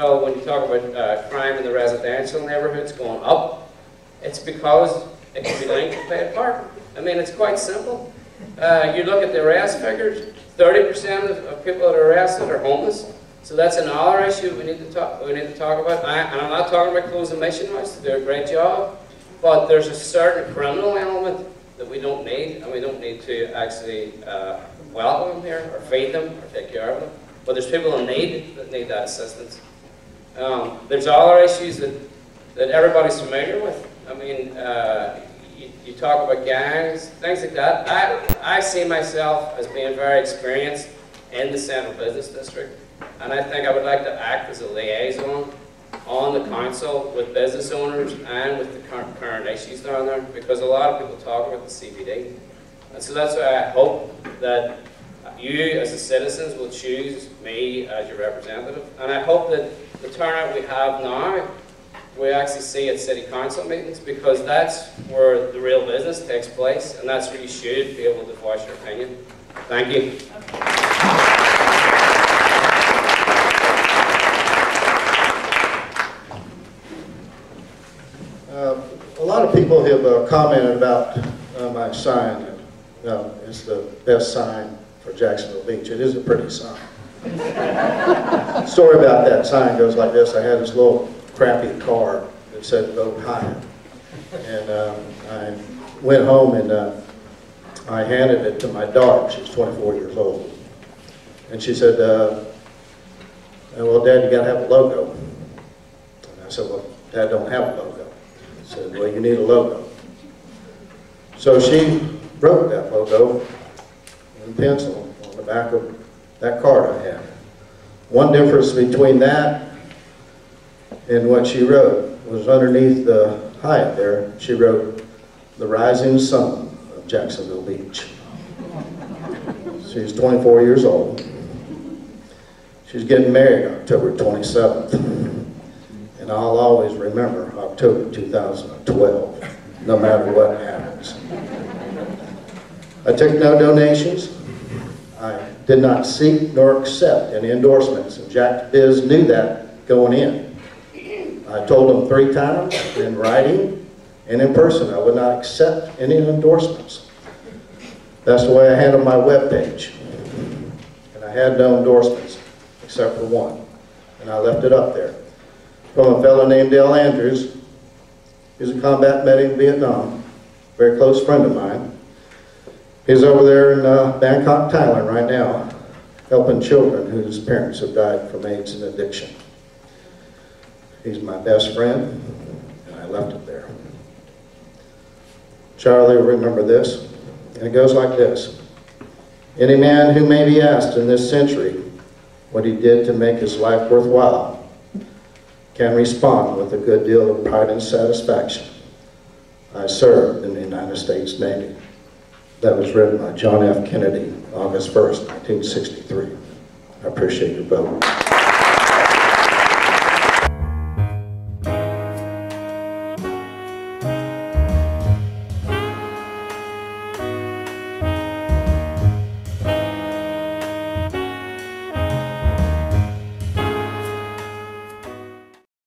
crime in the residential neighborhoods going up, it's because it can be linked to paid parking. I mean, it's quite simple. You look at the arrest figures, 30% of people that are arrested are homeless. So that's another issue we need to talk about. And I'm not talking about closing mission rights, they do a great job, but there's a certain criminal element that we don't need, and we don't need to actually welcome them here, or feed them, or take care of them. But there's people that need that assistance. There's other issues that everybody's familiar with. I mean, you talk about gangs, things like that. I see myself as being very experienced in the Central Business District, and I think I would like to act as a liaison on the council with business owners and with the current issues down there, because a lot of people talk about the CBD. And so that's why I hope that you as the citizens will choose me as your representative. And I hope that the turnout we have now, we actually see at city council meetings, because that's where the real business takes place, and that's where you should be able to voice your opinion. Thank you. A lot of people have commented about my sign. It's the best sign for Jacksonville Beach. It is a pretty sign. The story about that sign goes like this. I had this little crappy car that said "Vote Higher," and I went home and I handed it to my daughter. She's 24 years old, and she said, "Well, Dad, you got to have a logo." And I said, "Well, Dad don't have a logo." She said, "Well, you need a logo." So she wrote that logo in pencil on the back of that card I had. One difference between that and what she wrote was underneath the Hyatt there, she wrote, "The Rising Sun of Jacksonville Beach." She's 24 years old. She's getting married October 27th. And I'll always remember October 2012, no matter what happens. I took no donations. I did not seek nor accept any endorsements, and Jack Biz knew that going in. I told him 3 times, in writing and in person, I would not accept any endorsements. That's the way I handled my webpage. And I had no endorsements, except for one. And I left it up there. From a fellow named Dale Andrews. He's a combat medic in Vietnam, very close friend of mine. He's over there in Bangkok, Thailand right now, helping children whose parents have died from AIDS and addiction. He's my best friend, and I left it there. Charlie will remember this, and it goes like this. Any man who may be asked in this century what he did to make his life worthwhile can respond with a good deal of pride and satisfaction. I served in the United States Navy. That was written by John F. Kennedy, August 1st, 1963. I appreciate your vote.